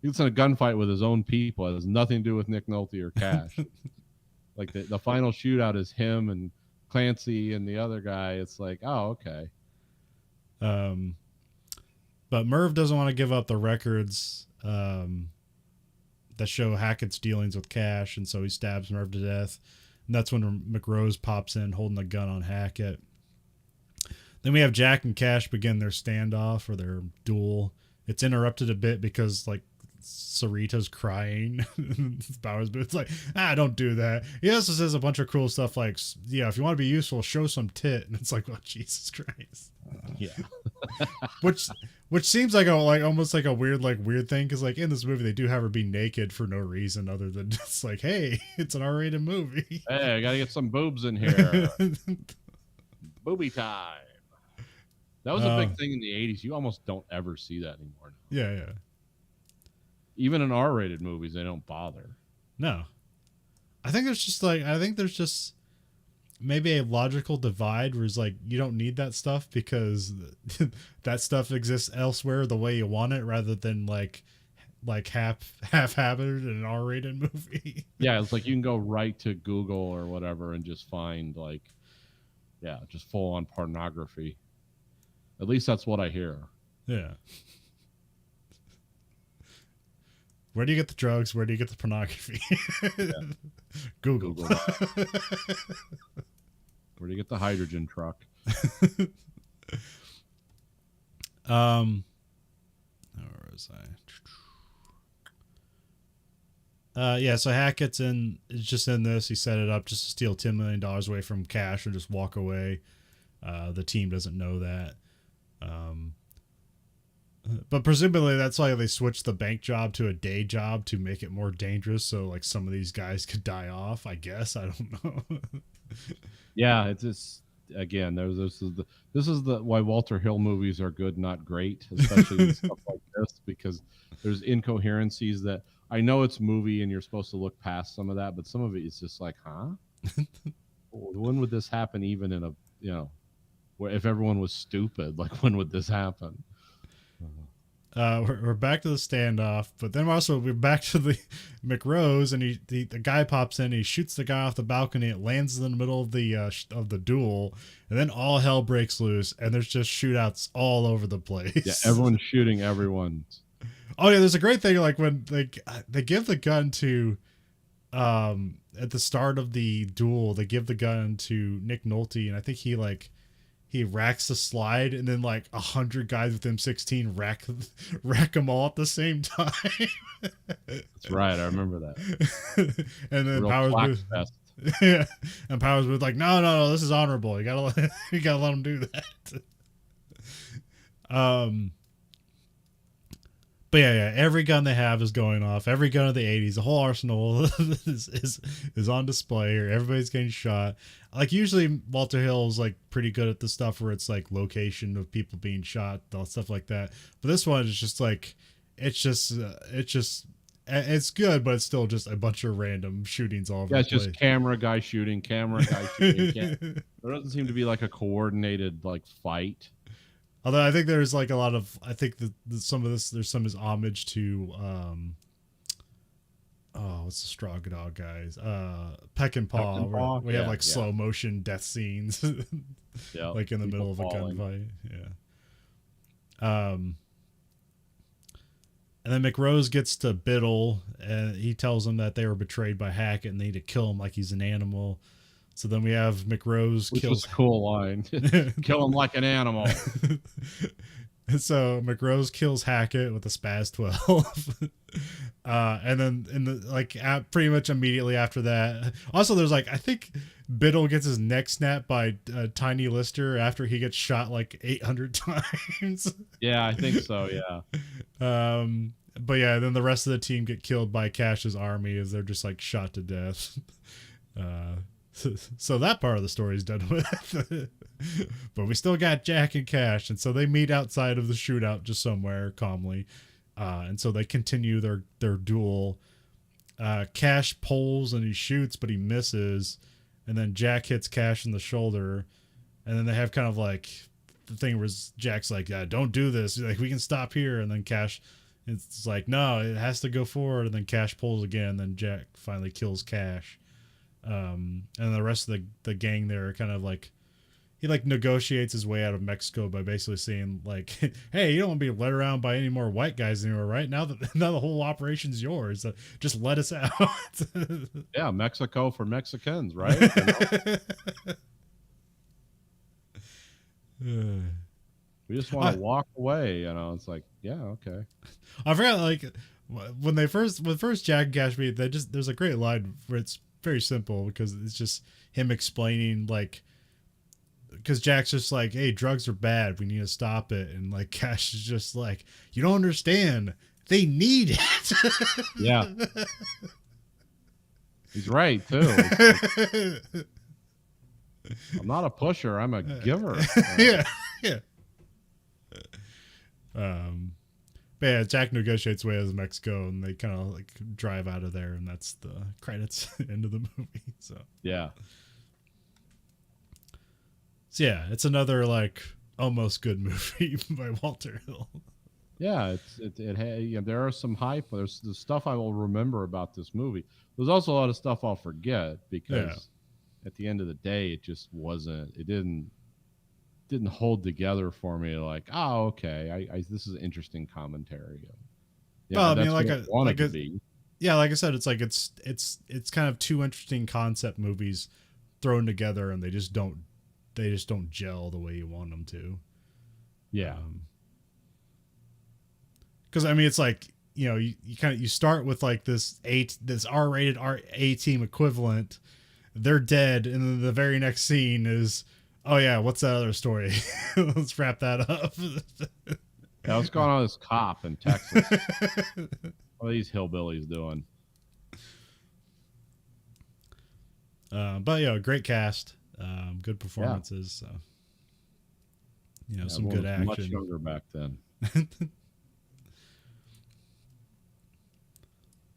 gets in a gunfight with his own people. It has nothing to do with Nick Nolte or Cash. Like the final shootout is him and Clancy and the other guy. It's like, oh, okay. But Merv doesn't want to give up the records that show Hackett's dealings with Cash, and so he stabs Merv to death. And that's when McRose pops in holding a gun on Hackett. Then we have Jack and Cash begin their standoff or their duel. It's interrupted a bit because like Sarita's crying. Bowers, but it's like, don't do that. He also says a bunch of cool stuff like, yeah, if you want to be useful, show some tit. And it's like, oh, Jesus Christ. Yeah. which Which seems like almost like a weird thing, because like in this movie they do have her be naked for no reason other than just like, hey, it's an R-rated movie. Hey, I gotta get some boobs in here. Booby time. That was a big thing in the 80s. You almost don't ever see that anymore. Yeah, yeah. Even in R-rated movies, they don't bother. No. I think there's just maybe a logical divide where it's like you don't need that stuff because that stuff exists elsewhere the way you want it, rather than like half-hearted in an R-rated movie. Yeah, it's like you can go right to Google or whatever and just find like, yeah, just full-on pornography. At least that's what I hear. Yeah. Where do you get the drugs? Where do you get the pornography? Yeah. Google. Where do you get the hydrogen truck? Where was I? Yeah, so Hackett's is just in this. He set it up just to steal $10 million away from cash or just walk away. The team doesn't know that. But presumably that's why they switched the bank job to a day job to make it more dangerous. So like some of these guys could die off, I guess. I don't know. Yeah, it's just, again, this is the why Walter Hill movies are good, not great, especially stuff like this, because there's incoherencies that I know it's movie and you're supposed to look past some of that, but some of it is just like, huh? When would this happen? Even in where if everyone was stupid, like when would this happen? We're back to the standoff, but then we're back to the McRose, and the guy pops in, he shoots the guy off the balcony, it lands in the middle of the duel, and then all hell breaks loose, and there's just shootouts all over the place. Yeah, everyone's shooting everyone. Oh yeah, there's a great thing like when they give the gun to at the start of the duel, they give the gun to Nick Nolte, and I think he racks the slide, and then like 100 guys with M16 rack them all at the same time. That's right, I remember that. And then Real Powers black Booth, fest. yeah, and Powers Booth like, no, this is honorable. You gotta let them do that. But yeah, every gun they have is going off. Every gun of the 80s, the whole arsenal is on display, or everybody's getting shot. Like usually Walter Hill's like pretty good at the stuff where it's like location of people being shot, all stuff like that. But this one is just like it's good, but it's still just a bunch of random shootings all over the place. Yeah, it's just camera guy shooting. There doesn't seem to be like a coordinated like fight. Although I think there's like a lot of, I think that some of this, there's some is homage to, what's the Straw Dog guys? Peck and Paw, where we have like slow motion death scenes, like in the middle of a gunfight. Yeah. And then McRose gets to Biddle, and he tells him that they were betrayed by Hackett and they need to kill him like he's an animal. So then we have McRose Which was a cool line. Kill him like an animal. So McRose kills Hackett with a Spaz 12. And then pretty much immediately after that. Also, there's I think Biddle gets his neck snapped by Tiny Lister after he gets shot like 800 times. Yeah, I think so, yeah. But yeah, then the rest of the team get killed by Cash's army as they're just like shot to death. So that part of the story is done with. But we still got Jack and Cash, and so they meet outside of the shootout just somewhere calmly. And so they continue their duel. Cash pulls and he shoots, but he misses. And then Jack hits Cash in the shoulder. And then they have kind of like the thing where Jack's like, yeah, don't do this. Like, we can stop here. And then Cash, it's like, no, it has to go forward. And then Cash pulls again. And then Jack finally kills Cash. And the rest of the gang there are kind of like, he like negotiates his way out of Mexico by basically saying like, hey, you don't want to be led around by any more white guys anymore, right? Now the whole operation's yours. Just let us out. Yeah, Mexico for Mexicans, right? We just want to walk away, It's like, yeah, okay. I forgot, like, when first Jack and Cash meet, there's a great line where it's very simple because it's just him explaining like because Jack's just like, hey, drugs are bad, we need to stop it, and like Cash is just like, you don't understand, they need Yeah, it. he's right too. It's like, I'm not a pusher, I'm a giver. Yeah, yeah. um but yeah, Jack negotiates way out of Mexico, and they kind of like drive out of there, and that's the credits end of the movie. Yeah. So yeah, it's another like almost good movie by Walter Hill. Yeah, there are some hype. There's the stuff I will remember about this movie. There's also a lot of stuff I'll forget because at the end of the day, it just wasn't. It didn't hold together for me. Like, oh, okay, this is interesting commentary. Yeah, Well, I mean, that's what it wanted to be. Yeah, like I said, it's like it's kind of two interesting concept movies thrown together, and they just don't gel the way you want them to. Yeah. Because I mean, it's like, you know, you start with like this R-rated A-team equivalent. They're dead, and then the very next scene is, oh yeah, what's that other story? Let's wrap that up. Yeah, what's going on with this cop in Texas? What are these hillbillies doing? But yeah, great cast, good performances. Some good action. Much younger back then.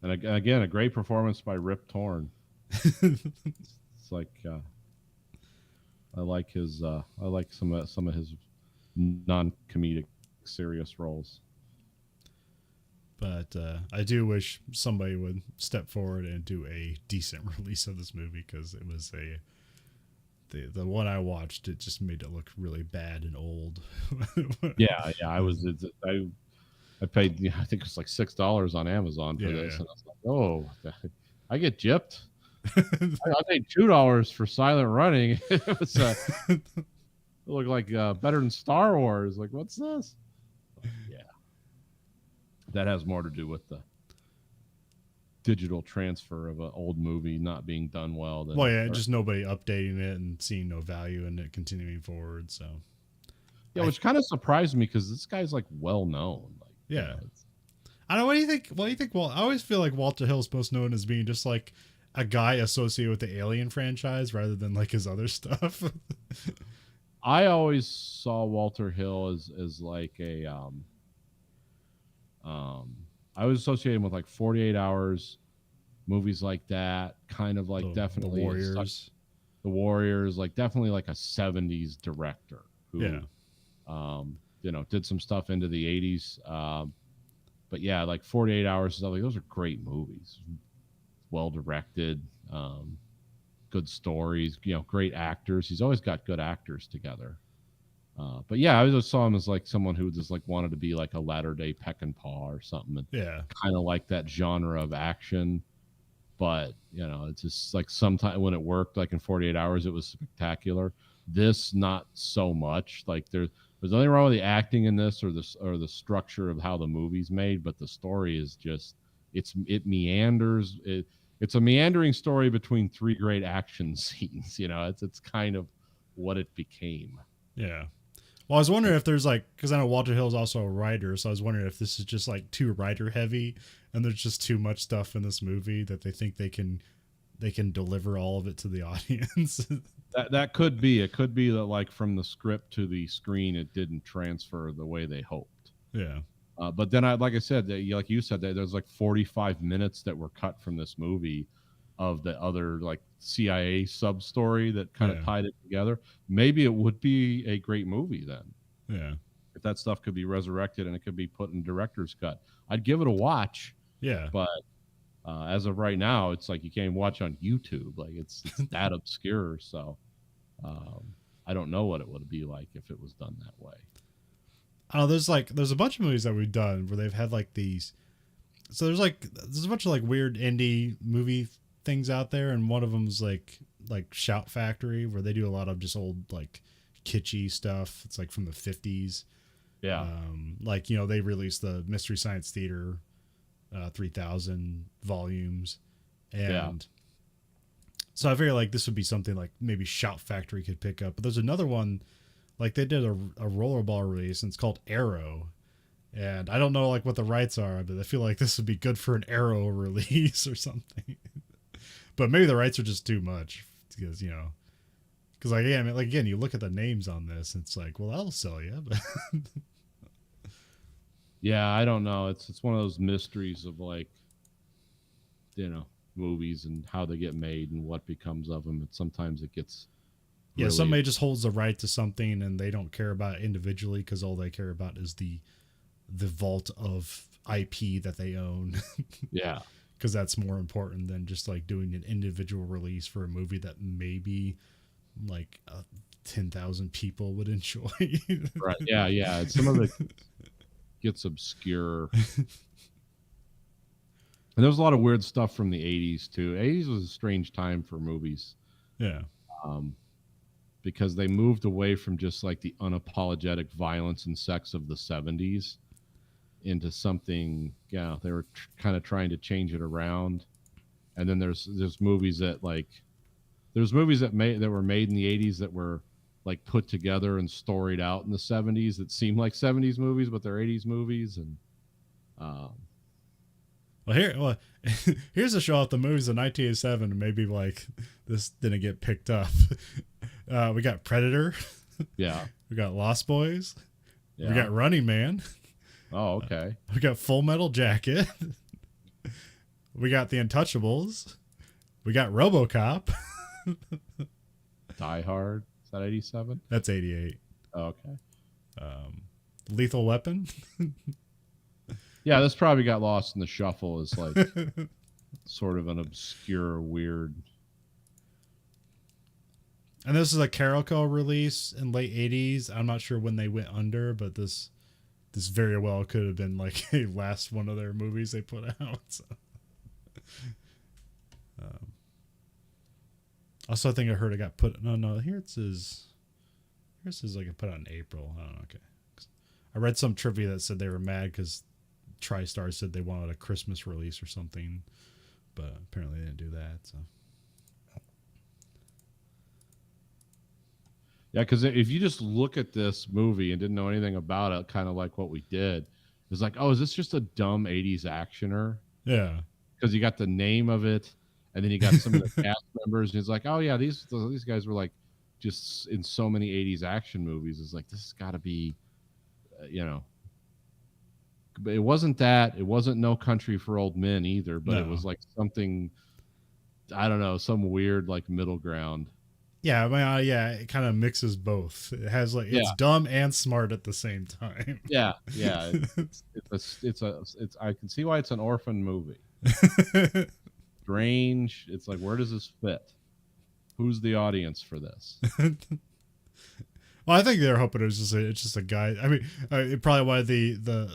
And again, a great performance by Rip Torn. It's like I like some of his non-comedic serious roles. But I do wish somebody would step forward and do a decent release of this movie, because it was the one I watched, it just made it look really bad and old. Yeah, I paid, I think it's like $6 on Amazon for this, and I was like, oh, I get gypped. I paid $2 for Silent Running. It was it looked like better than Star Wars. Like, what's this? Yeah, that has more to do with the digital transfer of an old movie not being done well. Just nobody updating it and seeing no value in it continuing forward. So yeah, which kind of surprised me, because this guy's like well known. Like, yeah, I don't know. What do you think? Well, I always feel like Walter Hill is most known as being just like a guy associated with the Alien franchise rather than like his other stuff. I always saw Walter Hill as like a I was associated with like 48 Hours, movies like that, kind of like definitely the Warriors, like definitely like a 70s director who did some stuff into the 80s. But yeah, like 48 Hours, stuff like those are great movies. Well directed, good stories, great actors. He's always got good actors together. But yeah, I just saw him as like someone who just like wanted to be like a latter day Peckinpah or something. And kind of like that genre of action. But, it's just like sometimes when it worked, like in 48 Hours, it was spectacular. This, not so much. Like there's nothing wrong with the acting in this or the structure of how the movie's made, but the story is just, it meanders. It's a meandering story between three great action scenes. It's kind of what it became. Yeah. Well, I was wondering if there's like, because I know Walter Hill is also a writer, so I was wondering if this is just like too writer heavy, and there's just too much stuff in this movie that they think they can deliver all of it to the audience. That could be. It could be that like from the script to the screen, it didn't transfer the way they hoped. Yeah. But then like I said, like you said, there's like 45 minutes that were cut from this movie of the other like CIA sub story that kind of tied it together. Maybe it would be a great movie then. Yeah. If that stuff could be resurrected and it could be put in director's cut, I'd give it a watch. Yeah. But as of right now, it's like you can't even watch on YouTube. Like it's that obscure. So I don't know what it would be like if it was done that way. Oh, there's a bunch of movies that we've done where they've had like these. So there's a bunch of like weird indie movie things out there, and one of them's like Shout Factory, where they do a lot of just old like kitschy stuff. It's like from the 50s. Yeah. They released the Mystery Science Theater 3000 volumes, and So I figure like this would be something like maybe Shout Factory could pick up. But there's another one, like they did a rollerball release, and it's called Arrow. And I don't know like what the rights are, but I feel like this would be good for an Arrow release or something. But maybe the rights are just too much because because like, yeah, I mean, like again, you look at the names on this, it's like, well, that'll sell you. But Yeah, I don't know. It's one of those mysteries of like, movies and how they get made and what becomes of them. And sometimes it gets yeah, really, somebody just holds the right to something and they don't care about it individually because all they care about is the vault of IP that they own. yeah, Because that's more important than just like doing an individual release for a movie that maybe like 10,000 people would enjoy. right, yeah. Some of it gets obscure. And there's a lot of weird stuff from the 80s too. 80s was a strange time for movies. Yeah. Because they moved away from just like the unapologetic violence and sex of the 70s into something, they were kind of trying to change it around. And then there's movies that like, there's movies that were made in the 80s that were like put together and storied out in the 70s that seem like 70s movies, but they're 80s movies. And here's a show off the movies of 1987, and maybe like this didn't get picked up. We got Predator. Yeah. We got Lost Boys. Yeah. We got Running Man. Oh, okay. We got Full Metal Jacket. We got The Untouchables. We got RoboCop. Die Hard. Is that 87? That's 88. Oh, okay. Lethal Weapon. Yeah, this probably got lost in the shuffle as like sort of an obscure, weird. And this is a Carolco release in late 80s. I'm not sure when they went under, but this very well could have been like a last one of their movies they put out. So. Also, I think I heard it got put. No. Here it says like it put out in April. I don't know. Okay. I read some trivia that said they were mad because TriStar said they wanted a Christmas release or something, but apparently they didn't do that. So. Yeah, because if you just look at this movie and didn't know anything about it, kind of like what we did, it's like, oh, is this just a dumb 80s actioner? Yeah. Because you got the name of it, and then you got some of the cast members, and it's like, oh, yeah, these guys were like just in so many 80s action movies. It's like, this has got to be, But it wasn't that. It wasn't No Country for Old Men either, but It was like something, I don't know, some weird like middle ground. Yeah, I mean, it kind of mixes both. It has like it's dumb and smart at the same time. Yeah. It's I can see why it's an orphan movie. Strange. It's like, where does this fit? Who's the audience for this? Well, I think they're hoping it's just a guy. I mean, probably why the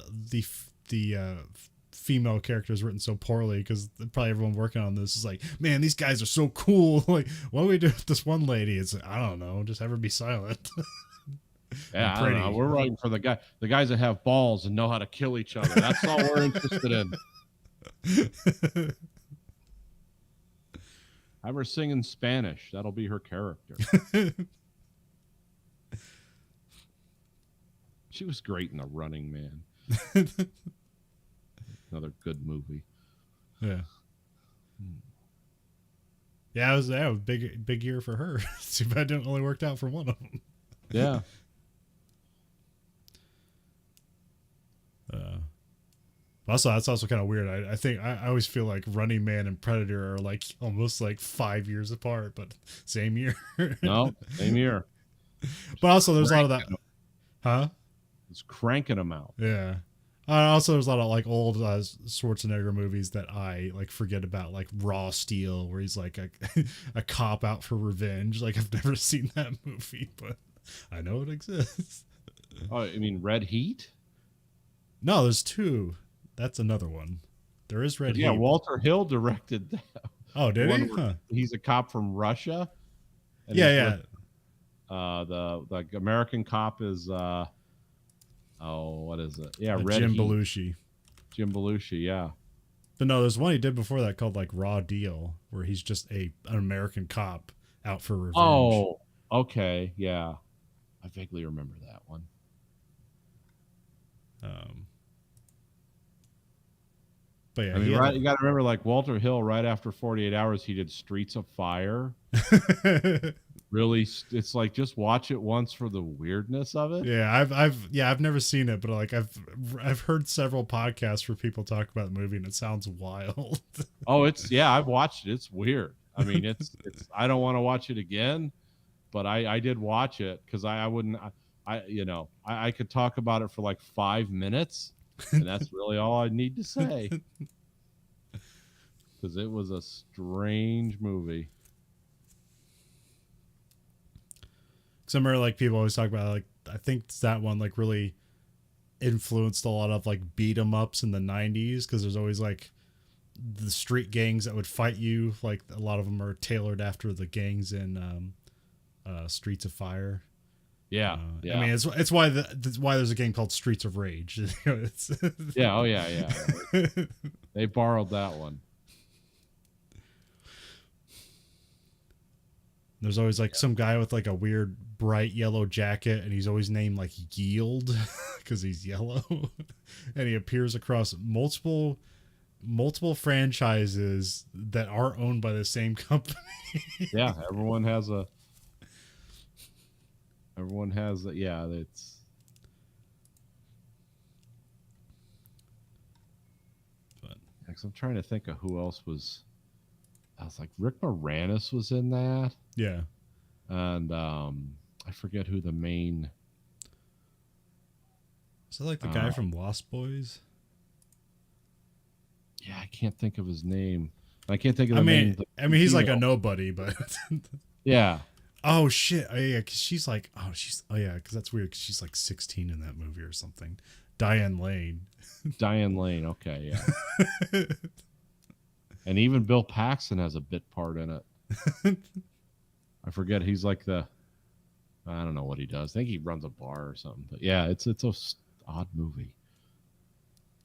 female character is written so poorly, because probably everyone working on this is like, man, these guys are so cool. Like, what do we do with this one lady? It's like, I don't know, just have her be silent. Yeah, I don't know. We're writing for the guys that have balls and know how to kill each other. That's all we're interested in. Have her sing in Spanish. That'll be her character. She was great in The Running Man. Another good movie. Yeah. Yeah, it was big year for her. Too bad it only worked out for one of them. Yeah. Also, that's also kind of weird. I think I always feel like Running Man and Predator are like almost like 5 years apart, but same year. No, same year. But also, there's a lot of that. Huh? It's cranking them out. Yeah. Also, there's a lot of like old Schwarzenegger movies that I like forget about, like Raw Steel, where he's like a cop out for revenge. Like, I've never seen that movie, but I know it exists. Oh, you mean Red Heat? No, there's two. That's another one. There is Red Heat. Yeah, Walter Hill directed that. Oh, did he? Huh. He's a cop from Russia. Yeah. The American cop is what is it? Yeah, Red Jim Heat. Belushi. Jim Belushi, yeah. But no, there's one he did before that called like Raw Deal, where he's just an American cop out for revenge. Oh, okay, yeah, I vaguely remember that one. Um, but yeah, I mean, he had right? a You got to remember, like Walter Hill, right after 48 Hours, he did Streets of Fire. Really, it's like just watch it once for the weirdness of it. yeah, I've never seen it, but like I've heard several podcasts where people talk about the movie and it sounds wild. Oh, I've watched it. It's weird. I mean, it's I don't want to watch it again, but I did watch it because I wouldn't I could talk about it for like 5 minutes, and that's really all I need to say because it was a strange movie. Because I remember like people always talk about like I think that one like really influenced a lot of like beat 'em ups in the 90s because there's always like the street gangs that would fight you. Like a lot of them are tailored after the gangs in Streets of Fire. Yeah, yeah. I mean, it's why that's why there's a game called Streets of Rage. Yeah, oh yeah. They borrowed that one. There's always like some guy with like a weird bright yellow jacket, and he's always named like Yield because he's yellow, and he appears across multiple franchises that are owned by the same company. Yeah, everyone has yeah, it's But because I'm trying to think of who else was. I was like Rick Moranis was in that, yeah, and I forget who the main. is that like the guy from Lost Boys? Yeah, I can't think of his name. I can't think of I the mean, name. he's like a nobody, but Yeah. oh shit, oh yeah, because she's like, yeah, because that's weird. Cause she's like 16 in that movie or something. Diane Lane. Diane Lane. Okay, yeah. And even Bill Paxton has a bit part in it. I forget. He's like I don't know what he does. I think he runs a bar or something. But yeah, it's a odd movie.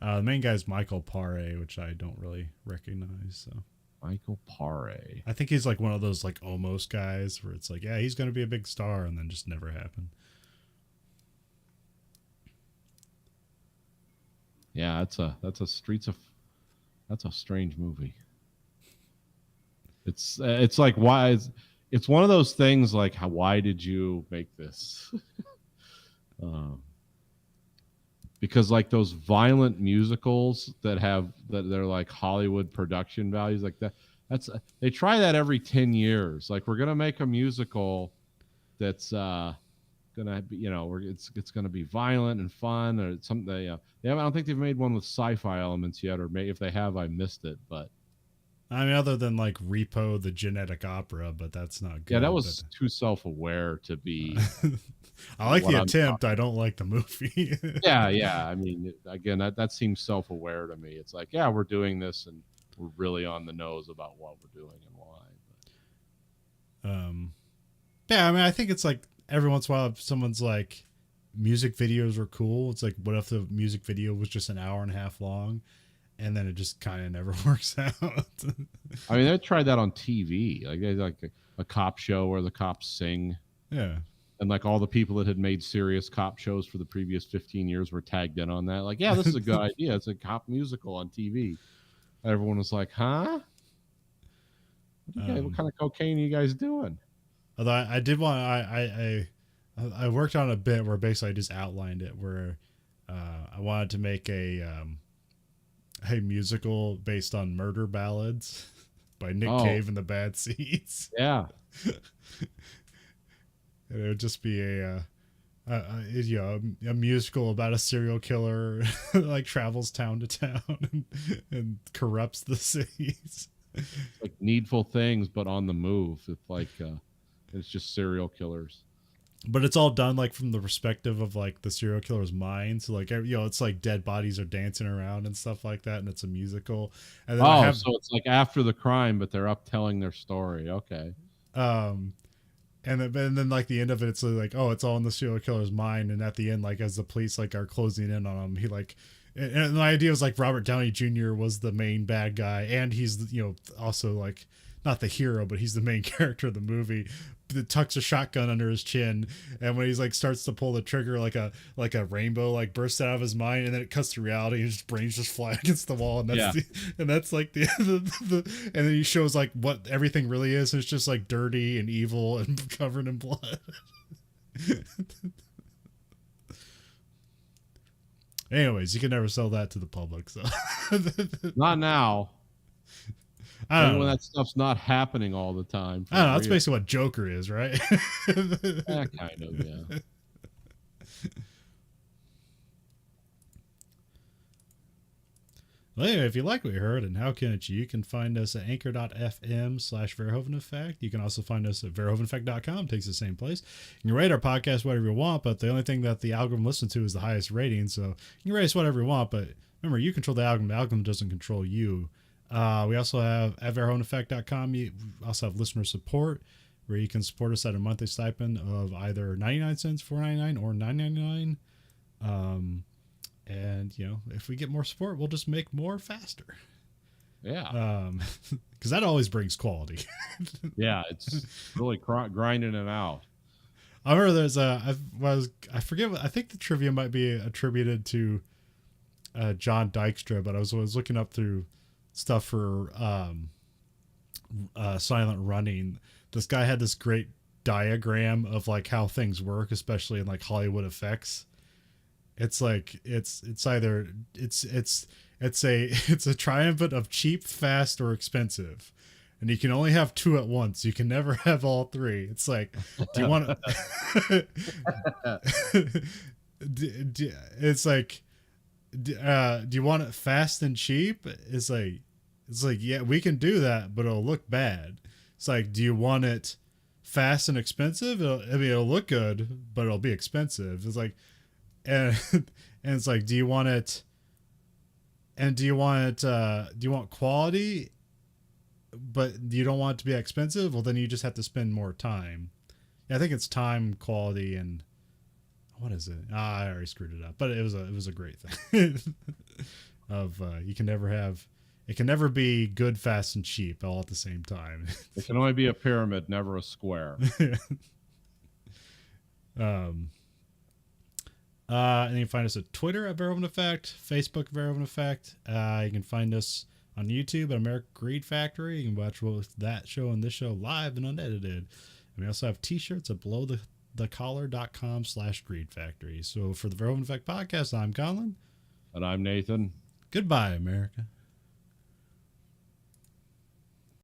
The main guy's Michael Paré, which I don't really recognize. So Michael Paré. I think he's like one of those like almost guys where it's like, yeah, he's gonna be a big star, and then just never happened. Yeah, that's a strange movie. It's like it's one of those things like why did you make this? Because like those violent musicals that they're like Hollywood production values like that. They try that every 10 years. Like we're gonna make a musical that's gonna be it's gonna be violent and fun or something. I don't think they've made one with sci-fi elements yet, or if they have, I missed it. But I mean, other than like Repo the Genetic Opera, but that's not good. Yeah, that was too self-aware to be. I like the attempt. I don't like the movie. Yeah. I mean, again, that seems self-aware to me. It's like, yeah, we're doing this, and we're really on the nose about what we're doing and why. Yeah, I mean, I think it's like every once in a while, if someone's like, music videos are cool. It's like, what if the music video was just an hour and a half long? And then it just kind of never works out. I mean, they tried that on TV, like a cop show where the cops sing. Yeah. And like all the people that had made serious cop shows for the previous 15 years were tagged in on that. Like, yeah, this is a good idea. It's a cop musical on TV. Everyone was like, huh? What kind of cocaine are you guys doing? Although I did want, I worked on a bit where basically I just outlined it where I wanted to make a musical based on murder ballads by Nick Cave and the Bad Seeds. Yeah. And it would just be a musical about a serial killer like travels town to town and corrupts the cities. Like Needful Things, but on the move. It's like it's just serial killers. But it's all done like from the perspective of like the serial killer's mind. So like it's like dead bodies are dancing around and stuff like that, and it's a musical. And then so it's like after the crime, but they're up telling their story. Okay. And then like the end of it, it's like, oh, it's all in the serial killer's mind. And at the end, like as the police like are closing in on him, he like And the idea was like Robert Downey Jr. was the main bad guy, and he's, you know, also like not the hero, but he's the main character of the movie. That tucks a shotgun under his chin, and when he's like starts to pull the trigger, like a rainbow like bursts out of his mind, and then it cuts to reality, and his brains just fly against the wall, and that's and that's like the and then he shows like what everything really is. It's just like dirty and evil and covered in blood. Anyways, you can never sell that to the public, so Not now. I don't know. When that stuff's not happening all the time. I don't know. That's basically what Joker is, right? Yeah, kind of, yeah. Well, anyway, if you like what you heard, and how can you can find us at anchor.fm/Verhoeven Effect. You can also find us at verhoeveneffect.com. Takes the same place. You can rate our podcast whatever you want, but the only thing that the algorithm listens to is the highest rating. So you can rate us whatever you want, but remember, you control the algorithm. The algorithm doesn't control you. We also have at verhoeveneffect.com. We also have listener support, where you can support us at a monthly stipend of either 99 cents, $4.99, or $9.99. And, you know, if we get more support, we'll just make more faster. Yeah. Because that always brings quality. Yeah, it's really grinding it out. I remember there's I think the trivia might be attributed to John Dykstra, but I was looking up through stuff for Silent Running. This guy had this great diagram of like how things work, especially in like Hollywood effects. It's like it's either it's a triumvirate of cheap, fast, or expensive, and you can only have two at once. You can never have all three. It's like, do you want to? It's like, do you want it fast and cheap? It's like yeah, we can do that, but it'll look bad. It's like, do you want it fast and expensive? It'll look good, but it'll be expensive. It's like. And it's like, do you want it? And do you want quality, but you don't want it to be expensive? Well, then you just have to spend more time. Yeah, I think it's time, quality, and what is it? I already screwed it up. But it was a great thing. It can never be good, fast, and cheap all at the same time. It can only be a pyramid, never a square. And you can find us at Twitter at Verhoeven Effect, Facebook Verhoeven Effect. You can find us on YouTube at American Greed Factory. You can watch both that show and this show live and unedited. And we also have t-shirts at belowthecollar.com/Greed Factory. So for the Verhoeven Effect podcast, I'm Colin. And I'm Nathan. Goodbye, America.